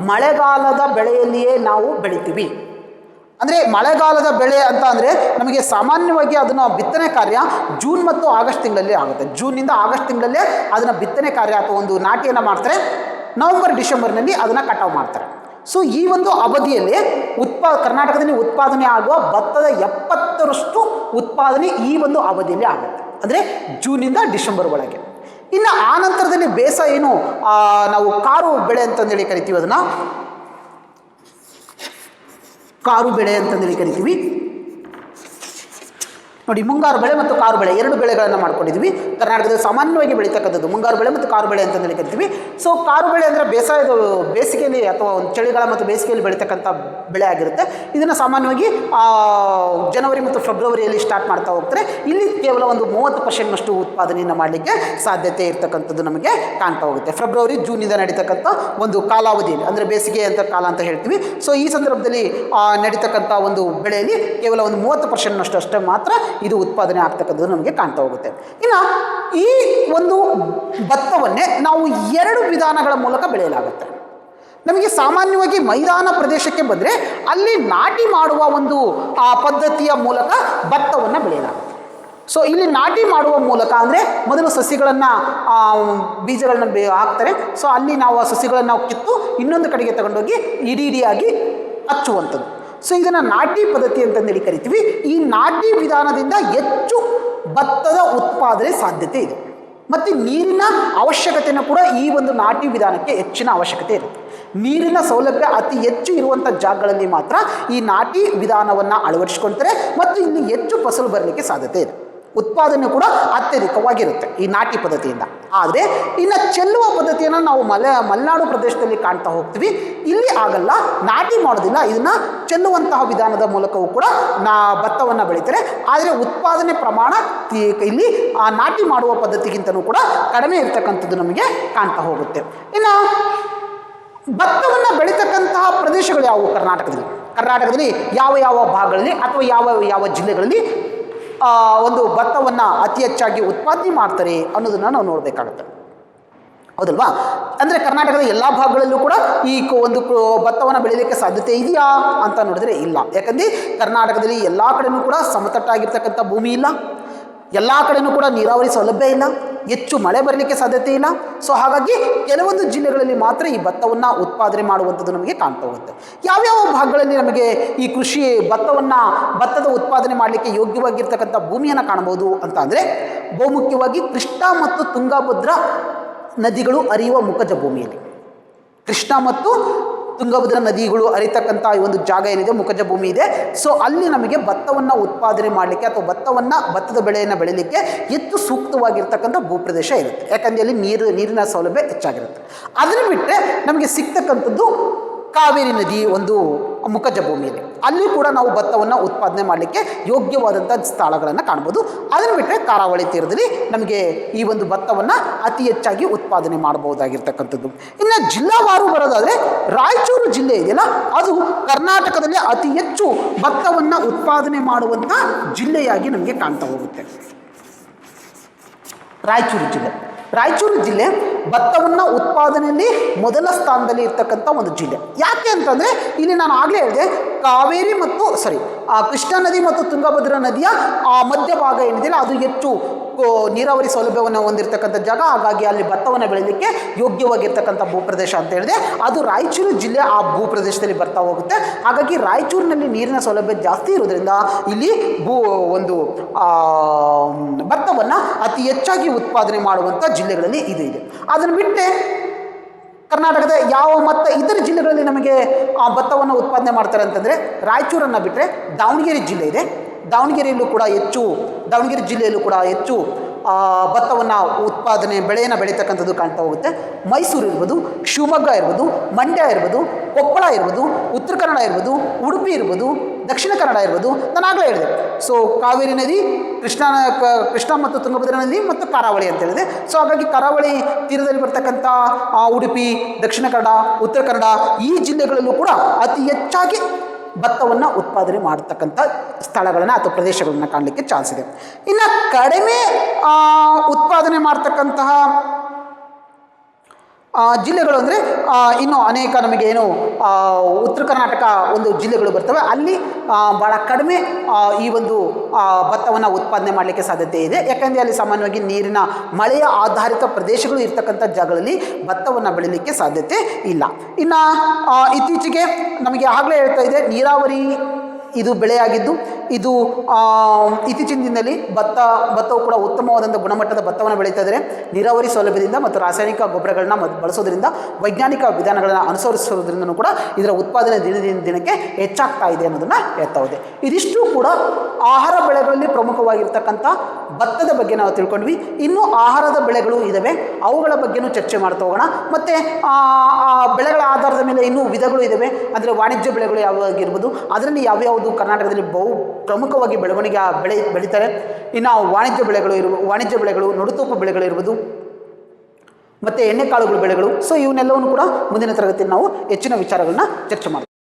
ಮಳೆಗಾಲದ ಬೆಳೆಯಲ್ಲಿಯೇ ನಾವು ಬೆಳಿತೀವಿ. ಅಂದರೆ ಮಳೆಗಾಲದ ಬೆಳೆ ಅಂತ ಅಂದರೆ ನಮಗೆ ಸಾಮಾನ್ಯವಾಗಿ ಅದನ್ನು ಬಿತ್ತನೆ ಕಾರ್ಯ ಜೂನ್ ಮತ್ತು ಆಗಸ್ಟ್ ತಿಂಗಳಲ್ಲಿ ಆಗುತ್ತೆ. ಜೂನ್ನಿಂದ ಆಗಸ್ಟ್ ತಿಂಗಳಲ್ಲೇ ಅದನ್ನು ಬಿತ್ತನೆ ಕಾರ್ಯ ಅಥವಾ ಒಂದು ನಾಟಿಯನ್ನು ಮಾಡ್ತಾರೆ. ನವಂಬರ್ ಡಿಸೆಂಬರ್ನಲ್ಲಿ ಅದನ್ನು ಕಟಾವು ಮಾಡ್ತಾರೆ. ಸೊ ಈ ಒಂದು ಅವಧಿಯಲ್ಲಿ ಕರ್ನಾಟಕದಲ್ಲಿ ಉತ್ಪಾದನೆ ಆಗುವ ಭತ್ತದ 70% ಉತ್ಪಾದನೆ ಈ ಒಂದು ಅವಧಿಯಲ್ಲಿ ಆಗುತ್ತೆ, ಅಂದರೆ ಜೂನಿಂದ ಡಿಸೆಂಬರ್ ಒಳಗೆ. ಇನ್ನು ಆ ನಂತರದಲ್ಲಿ ಬೇಸಾಯ ಏನು ನಾವು ಕಾರು ಬೆಳೆ ಅಂತಂದೇಳಿ ಕರಿತೀವಿ, ಅದನ್ನು ಕಾರು ಬೆಳೆ ಅಂತಂದೇಳಿ ಕರಿತೀವಿ. ನೋಡಿ, ಮುಂಗಾರು ಬೆಳೆ ಮತ್ತು ಕಾರು ಬೆಳೆ ಎರಡು ಬೆಳೆಗಳನ್ನು ಮಾಡ್ಕೊಂಡಿದ್ವಿ. ಕರ್ನಾಟಕದಲ್ಲಿ ಸಾಮಾನ್ಯವಾಗಿ ಬೆಳೀತಕ್ಕಂಥದ್ದು ಮುಂಗಾರು ಬೆಳೆ ಮತ್ತು ಕಾರು ಬೆಳೆ ಅಂತಂದೇಳಿ ಕರಿತೀವಿ. ಸೊ ಕಾರು ಬೆಳೆ ಅಂದರೆ ಬೇಸಿಗೆಯಲ್ಲಿ ಅಥವಾ ಒಂದು ಚಳಿಗಾಲ ಮತ್ತು ಬೇಸಿಗೆಯಲ್ಲಿ ಬೆಳೀತಕ್ಕಂಥ ಬೆಳೆ ಆಗಿರುತ್ತೆ. ಇದನ್ನು ಸಾಮಾನ್ಯವಾಗಿ ಜನವರಿ ಮತ್ತು ಫೆಬ್ರವರಿಯಲ್ಲಿ ಸ್ಟಾರ್ಟ್ ಮಾಡ್ತಾ ಹೋಗ್ತಾರೆ. ಇಲ್ಲಿ ಕೇವಲ ಒಂದು 30% ಉತ್ಪಾದನೆಯನ್ನು ಮಾಡಲಿಕ್ಕೆ ಸಾಧ್ಯತೆ ಇರತಕ್ಕಂಥದ್ದು ನಮಗೆ ಕಾಣ್ತಾ ಹೋಗುತ್ತೆ. ಫೆಬ್ರವರಿ ಜೂನಿಂದ ನಡೀತಕ್ಕಂಥ ಒಂದು ಕಾಲಾವಧಿಯಲ್ಲಿ, ಅಂದರೆ ಬೇಸಿಗೆ ಅಂತ ಕಾಲ ಅಂತ ಹೇಳ್ತೀವಿ. ಸೊ ಈ ಸಂದರ್ಭದಲ್ಲಿ ನಡೀತಕ್ಕಂಥ ಒಂದು ಬೆಳೆಯಲ್ಲಿ ಕೇವಲ ಒಂದು 30% ಅಷ್ಟೇ ಮಾತ್ರ ಇದು ಉತ್ಪಾದನೆ ಆಗ್ತಕ್ಕಂಥದ್ದು ನಮಗೆ ಕಾಣ್ತಾ ಹೋಗುತ್ತೆ. ಇನ್ನು ಈ ಒಂದು ಭತ್ತವನ್ನೇ ನಾವು 2 ವಿಧಾನಗಳ ಮೂಲಕ ಬೆಳೆಯಲಾಗುತ್ತೆ. ನಮಗೆ ಸಾಮಾನ್ಯವಾಗಿ ಮೈದಾನ ಪ್ರದೇಶಕ್ಕೆ ಬಂದರೆ ಅಲ್ಲಿ ನಾಟಿ ಮಾಡುವ ಒಂದು ಪದ್ಧತಿಯ ಮೂಲಕ ಭತ್ತವನ್ನು ಬೆಳೆಯಲಾಗುತ್ತೆ. ಸೊ ಇಲ್ಲಿ ನಾಟಿ ಮಾಡುವ ಮೂಲಕ ಅಂದರೆ ಮೊದಲು ಸಸಿಗಳನ್ನು ಬೀಜಗಳನ್ನ ಹಾಕ್ತಾರೆ. ಸೊ ಅಲ್ಲಿ ನಾವು ಆ ಸಸಿಗಳನ್ನು ಕಿತ್ತು ಇನ್ನೊಂದು ಕಡೆಗೆ ತಗೊಂಡೋಗಿ ಇಡಿಯಾಗಿ ಹಚ್ಚುವಂಥದ್ದು. ಸೊ ಇದನ್ನು ನಾಟಿ ಪದ್ಧತಿ ಅಂತಂದೇಳಿ ಕರಿತೀವಿ. ಈ ನಾಟಿ ವಿಧಾನದಿಂದ ಹೆಚ್ಚು ಭತ್ತದ ಉತ್ಪಾದನೆ ಸಾಧ್ಯತೆ ಇದೆ ಮತ್ತು ನೀರಿನ ಅವಶ್ಯಕತೆಯೂ ಕೂಡ ಈ ಒಂದು ನಾಟಿ ವಿಧಾನಕ್ಕೆ ಹೆಚ್ಚಿನ ಅವಶ್ಯಕತೆ ಇರುತ್ತೆ. ನೀರಿನ ಸೌಲಭ್ಯ ಅತಿ ಹೆಚ್ಚು ಇರುವಂಥ ಜಾಗಗಳಲ್ಲಿ ಮಾತ್ರ ಈ ನಾಟಿ ವಿಧಾನವನ್ನು ಅಳವಡಿಸ್ಕೊಳ್ತಾರೆ ಮತ್ತು ಇಲ್ಲಿ ಹೆಚ್ಚು ಫಸಲು ಬರಲಿಕ್ಕೆ ಸಾಧ್ಯತೆ ಇದೆ. ಉತ್ಪಾದನೆ ಕೂಡ ಅತ್ಯಧಿಕವಾಗಿರುತ್ತೆ ಈ ನಾಟಿ ಪದ್ಧತಿಯಿಂದ. ಆದರೆ ಇನ್ನು ಚೆಲ್ಲುವ ಪದ್ಧತಿಯನ್ನು ನಾವು ಮಲೆನಾಡು ಪ್ರದೇಶದಲ್ಲಿ ಕಾಣ್ತಾ ಹೋಗ್ತೀವಿ. ಇಲ್ಲಿ ಆಗಲ್ಲ, ನಾಟಿ ಮಾಡೋದಿಲ್ಲ, ಇದನ್ನು ಚೆಲ್ಲುವಂತಹ ವಿಧಾನದ ಮೂಲಕವೂ ಕೂಡ ಭತ್ತವನ್ನು ಬೆಳೀತಾರೆ. ಆದರೆ ಉತ್ಪಾದನೆ ಪ್ರಮಾಣ ಇಲ್ಲಿ ನಾಟಿ ಮಾಡುವ ಪದ್ಧತಿಗಿಂತಲೂ ಕೂಡ ಕಡಿಮೆ ಇರತಕ್ಕಂಥದ್ದು ನಮಗೆ ಕಾಣ್ತಾ ಹೋಗುತ್ತೆ. ಇನ್ನು ಭತ್ತವನ್ನು ಬೆಳೀತಕ್ಕಂತಹ ಪ್ರದೇಶಗಳು ಯಾವುವು ಕರ್ನಾಟಕದಲ್ಲಿ ಯಾವ ಯಾವ ಭಾಗಗಳಲ್ಲಿ ಅಥವಾ ಯಾವ ಜಿಲ್ಲೆಗಳಲ್ಲಿ ಒಂದು ಭತ್ತವನ್ನು ಅತಿ ಹೆಚ್ಚಾಗಿ ಉತ್ಪಾದನೆ ಮಾಡ್ತಾರೆ ಅನ್ನೋದನ್ನು ನಾವು ನೋಡಬೇಕಾಗುತ್ತೆ, ಹೌದಲ್ವಾ? ಅಂದರೆ ಕರ್ನಾಟಕದ ಎಲ್ಲ ಭಾಗಗಳಲ್ಲೂ ಕೂಡ ಈ ಒಂದು ಭತ್ತವನ್ನು ಬೆಳೀಲಿಕ್ಕೆ ಸಾಧ್ಯತೆ ಇದೆಯಾ ಅಂತ ನೋಡಿದ್ರೆ ಇಲ್ಲ. ಯಾಕಂದರೆ ಕರ್ನಾಟಕದಲ್ಲಿ ಎಲ್ಲ ಕಡೆಯೂ ಕೂಡ ಸಮತಟ್ಟಾಗಿರ್ತಕ್ಕಂಥ ಭೂಮಿ ಇಲ್ಲ, ಎಲ್ಲ ಕಡೆಯೂ ಕೂಡ ನೀರಾವರಿ ಸೌಲಭ್ಯ ಇಲ್ಲ, ಹೆಚ್ಚು ಮಳೆ ಬರಲಿಕ್ಕೆ ಸಾಧ್ಯತೆ ಇಲ್ಲ. ಸೊ ಹಾಗಾಗಿ ಕೆಲವೊಂದು ಜಿಲ್ಲೆಗಳಲ್ಲಿ ಮಾತ್ರ ಈ ಭತ್ತವನ್ನು ಉತ್ಪಾದನೆ ಮಾಡುವಂಥದ್ದು ನಮಗೆ ಕಾಣ್ತಾ ಹೋಗುತ್ತೆ. ಯಾವ್ಯಾವ ಭಾಗಗಳಲ್ಲಿ ನಮಗೆ ಈ ಭತ್ತದ ಉತ್ಪಾದನೆ ಮಾಡಲಿಕ್ಕೆ ಯೋಗ್ಯವಾಗಿರ್ತಕ್ಕಂಥ ಭೂಮಿಯನ್ನು ಕಾಣಬಹುದು ಅಂತ ಅಂದರೆ, ಬಹುಮುಖ್ಯವಾಗಿ ಕೃಷ್ಣಾ ಮತ್ತು ತುಂಗಭದ್ರಾ ನದಿಗಳು ಹರಿಯುವ ಮುಖಜ ಭೂಮಿಯಲ್ಲಿ, ಕೃಷ್ಣಾ ಮತ್ತು ತುಂಗಭದ್ರಾ ನದಿಗಳು ಹರಿತಕ್ಕಂಥ ಒಂದು ಜಾಗ ಏನಿದೆ, ಮುಖಜ ಭೂಮಿ ಇದೆ. ಸೊ ಅಲ್ಲಿ ನಮಗೆ ಭತ್ತವನ್ನು ಉತ್ಪಾದನೆ ಮಾಡಲಿಕ್ಕೆ ಅಥವಾ ಭತ್ತದ ಬೆಳೆಯನ್ನು ಬೆಳೀಲಿಕ್ಕೆ ಹೆಚ್ಚು ಸೂಕ್ತವಾಗಿರ್ತಕ್ಕಂಥ ಭೂಪ್ರದೇಶ ಇರುತ್ತೆ. ಯಾಕಂದರೆ ಅಲ್ಲಿ ನೀರಿನ ಸೌಲಭ್ಯ ಹೆಚ್ಚಾಗಿರುತ್ತೆ. ಅದನ್ನು ಬಿಟ್ಟರೆ ನಮಗೆ ಸಿಗ್ತಕ್ಕಂಥದ್ದು ಕಾವೇರಿ ನದಿ ಒಂದು ಮುಖಜ ಭೂಮಿಯಲ್ಲಿ, ಅಲ್ಲಿ ಕೂಡ ನಾವು ಭತ್ತವನ್ನು ಉತ್ಪಾದನೆ ಮಾಡಲಿಕ್ಕೆ ಯೋಗ್ಯವಾದಂಥ ಸ್ಥಳಗಳನ್ನು ಕಾಣ್ಬೋದು. ಅದನ್ನು ಬಿಟ್ಟರೆ ಕರಾವಳಿ ತೀರದಲ್ಲಿ ನಮಗೆ ಈ ಒಂದು ಭತ್ತವನ್ನು ಅತಿ ಹೆಚ್ಚಾಗಿ ಉತ್ಪಾದನೆ ಮಾಡಬಹುದಾಗಿರ್ತಕ್ಕಂಥದ್ದು. ಇನ್ನು ಜಿಲ್ಲಾವಾರು ಬರೋದಾದರೆ ರಾಯಚೂರು ಜಿಲ್ಲೆ ಇದೆಯಲ್ಲ, ಅದು ಕರ್ನಾಟಕದಲ್ಲಿ ಅತಿ ಹೆಚ್ಚು ಭತ್ತವನ್ನು ಉತ್ಪಾದನೆ ಮಾಡುವಂಥ ಜಿಲ್ಲೆಯಾಗಿ ನಮಗೆ ಕಾಣ್ತಾ ಹೋಗುತ್ತೆ. ರಾಯಚೂರು ಜಿಲ್ಲೆ ಭತ್ತವನ್ನು ಉತ್ಪಾದನೆಯಲ್ಲಿ ಮೊದಲ ಸ್ಥಾನದಲ್ಲಿ ಇರ್ತಕ್ಕಂಥ ಒಂದು ಜಿಲ್ಲೆ. ಯಾಕೆ ಅಂತಂದರೆ ಇಲ್ಲಿ ನಾನು ಆಗಲೇ ಹೇಳಿದೆ, ಕೃಷ್ಣಾ ನದಿ ಮತ್ತು ತುಂಗಭದ್ರಾ ನದಿಯ ಮಧ್ಯಭಾಗ ಏನಿದೆಯಲ್ಲ ಅದು ಹೆಚ್ಚು ನೀರಾವರಿ ಸೌಲಭ್ಯವನ್ನು ಹೊಂದಿರತಕ್ಕಂಥ ಜಾಗ. ಹಾಗಾಗಿ ಅಲ್ಲಿ ಭತ್ತವನ್ನು ಬೆಳೀಲಿಕ್ಕೆ ಯೋಗ್ಯವಾಗಿರ್ತಕ್ಕಂಥ ಭೂಪ್ರದೇಶ ಅಂತ ಹೇಳಿದೆ, ಅದು ರಾಯಚೂರು ಜಿಲ್ಲೆ ಆ ಭೂಪ್ರದೇಶದಲ್ಲಿ ಬರ್ತಾ ಹೋಗುತ್ತೆ. ಹಾಗಾಗಿ ರಾಯಚೂರಿನಲ್ಲಿ ನೀರಿನ ಸೌಲಭ್ಯ ಜಾಸ್ತಿ ಇರೋದ್ರಿಂದ ಇಲ್ಲಿ ಭತ್ತವನ್ನು ಅತಿ ಹೆಚ್ಚಾಗಿ ಉತ್ಪಾದನೆ ಮಾಡುವಂಥ ಜಿಲ್ಲೆಗಳಲ್ಲಿ ಇದು ಇದೆ. ಅದನ್ನು ಬಿಟ್ಟರೆ ಕರ್ನಾಟಕದ ಇತರ ಜಿಲ್ಲೆಗಳಲ್ಲಿ ನಮಗೆ ಭತ್ತವನ್ನು ಉತ್ಪಾದನೆ ಮಾಡ್ತಾರೆ ಅಂತಂದರೆ, ರಾಯಚೂರನ್ನು ಬಿಟ್ಟರೆ ದಾವಣಗೆರೆ ಜಿಲ್ಲೆ ಇದೆ. ದಾವಣಗೆರೆ ಜಿಲ್ಲೆಯಲ್ಲೂ ಕೂಡ ಹೆಚ್ಚು ಭತ್ತವನ್ನು ಬೆಳೆಯನ್ನು ಬೆಳೀತಕ್ಕಂಥದ್ದು ಕಾಣ್ತಾ ಹೋಗುತ್ತೆ. ಮೈಸೂರು ಇರ್ಬೋದು, ಶಿವಮೊಗ್ಗ ಇರ್ಬೋದು, ಮಂಡ್ಯ ಇರ್ಬೋದು, ಕೊಪ್ಪಳ ಇರ್ಬೋದು, ಉತ್ತರ ಕನ್ನಡ ಇರ್ಬೋದು, ಉಡುಪಿ ಇರ್ಬೋದು, ದಕ್ಷಿಣ ಕನ್ನಡ ಇರ್ಬೋದು. ನಾನು ಆಗಲೇ ಹೇಳಿದೆ, ಸೊ ಕಾವೇರಿ ನದಿ, ಕೃಷ್ಣಾ ಮತ್ತು ತುಂಗಭದ್ರಾ ನದಿ ಮತ್ತು ಕರಾವಳಿ ಅಂತ ಹೇಳಿದೆ. ಸೊ ಹಾಗಾಗಿ ಕರಾವಳಿ ತೀರದಲ್ಲಿ ಬರ್ತಕ್ಕಂಥ ಉಡುಪಿ, ದಕ್ಷಿಣ ಕನ್ನಡ, ಉತ್ತರ ಕನ್ನಡ ಈ ಜಿಲ್ಲೆಗಳಲ್ಲೂ ಕೂಡ ಅತಿ ಹೆಚ್ಚಾಗಿ ಭತ್ತವನ್ನು ಉತ್ಪಾದನೆ ಮಾಡತಕ್ಕಂಥ ಸ್ಥಳಗಳನ್ನು ಅಥವಾ ಪ್ರದೇಶಗಳನ್ನು ಕಾಣಲಿಕ್ಕೆ ಚಾನ್ಸ್ ಇದೆ. ಇನ್ನು ಕಡಿಮೆ ಉತ್ಪಾದನೆ ಮಾಡ್ತಕ್ಕಂತಹ ಜಿಲ್ಲೆಗಳು ಅಂದರೆ ಇನ್ನೂ ಅನೇಕ ನಮಗೆ ಉತ್ತರ ಕರ್ನಾಟಕ ಒಂದು ಜಿಲ್ಲೆಗಳು ಬರ್ತವೆ. ಅಲ್ಲಿ ಭಾಳ ಕಡಿಮೆ ಈ ಒಂದು ಭತ್ತವನ್ನು ಉತ್ಪಾದನೆ ಮಾಡಲಿಕ್ಕೆ ಸಾಧ್ಯತೆ ಇದೆ. ಯಾಕೆಂದರೆ ಅಲ್ಲಿ ಸಾಮಾನ್ಯವಾಗಿ ಮಳೆಯ ಆಧಾರಿತ ಪ್ರದೇಶಗಳು ಇರ್ತಕ್ಕಂಥ ಜಾಗಗಳಲ್ಲಿ ಭತ್ತವನ್ನು ಬೆಳೀಲಿಕ್ಕೆ ಸಾಧ್ಯತೆ ಇಲ್ಲ. ಇನ್ನು ಇತ್ತೀಚೆಗೆ ನಮಗೆ ಆಗಲೇ ಹೇಳ್ತಾ ಇದೆ, ನೀರಾವರಿ ಇದು ಬೆಳೆಯಾಗಿದ್ದು ಇದು ಇತ್ತೀಚಿನ ದಿನದಲ್ಲಿ ಭತ್ತವು ಕೂಡ ಉತ್ತಮವಾದಂಥ ಗುಣಮಟ್ಟದ ಭತ್ತವನ್ನು ಬೆಳೀತಾ ಇದ್ದಾರೆ. ನೀರಾವರಿ ಸೌಲಭ್ಯದಿಂದ ಮತ್ತು ರಾಸಾಯನಿಕ ಗೊಬ್ಬರಗಳನ್ನ ಬಳಸೋದ್ರಿಂದ ವೈಜ್ಞಾನಿಕ ವಿಧಾನಗಳನ್ನು ಅನುಸರಿಸೋದ್ರಿಂದನೂ ಕೂಡ ಇದರ ಉತ್ಪಾದನೆ ದಿನದಿಂದ ದಿನಕ್ಕೆ ಹೆಚ್ಚಾಗ್ತಾ ಇದೆ ಅನ್ನೋದನ್ನು ಹೇಳ್ತಾ ಇದೆ. ಇದಿಷ್ಟು ಕೂಡ ಆಹಾರ ಬೆಳೆಗಳಲ್ಲಿ ಪ್ರಮುಖವಾಗಿರ್ತಕ್ಕಂಥ ಭತ್ತದ ಬಗ್ಗೆ ನಾವು ತಿಳ್ಕೊಂಡ್ವಿ. ಇನ್ನೂ ಆಹಾರದ ಬೆಳೆಗಳು ಇದ್ದಾವೆ, ಅವುಗಳ ಬಗ್ಗೆನೂ ಚರ್ಚೆ ಮಾಡ್ತಾ ಹೋಗೋಣ. ಮತ್ತು ಬೆಳೆಗಳ ಆಧಾರದ ಮೇಲೆ ಇನ್ನೂ ವಿಧಗಳು ಇದ್ದಾವೆ. ಅಂದರೆ ವಾಣಿಜ್ಯ ಬೆಳೆಗಳು ಯಾವಾಗಿರ್ಬೋದು, ಅದರಲ್ಲಿ ಯಾವ್ಯಾವುದು ಕರ್ನಾಟಕದಲ್ಲಿ ಪ್ರಮುಖವಾಗಿ ಬೆಳೀತಾರೆ. ಇನ್ನು ವಾಣಿಜ್ಯ ಬೆಳೆಗಳು ನುಡುತುಪ್ಪು ಬೆಳೆಗಳಿರ್ಬೋದು ಮತ್ತು ಎಣ್ಣೆಕಾಳುಗಳ ಬೆಳೆಗಳು. ಸೊ ಇವನ್ನೆಲ್ಲವನ್ನು ಕೂಡ ಮುಂದಿನ ತರಗತಿಯಲ್ಲಿ ನಾವು ಹೆಚ್ಚಿನ ವಿಚಾರಗಳನ್ನ ಚರ್ಚೆ ಮಾಡ್ತೀವಿ.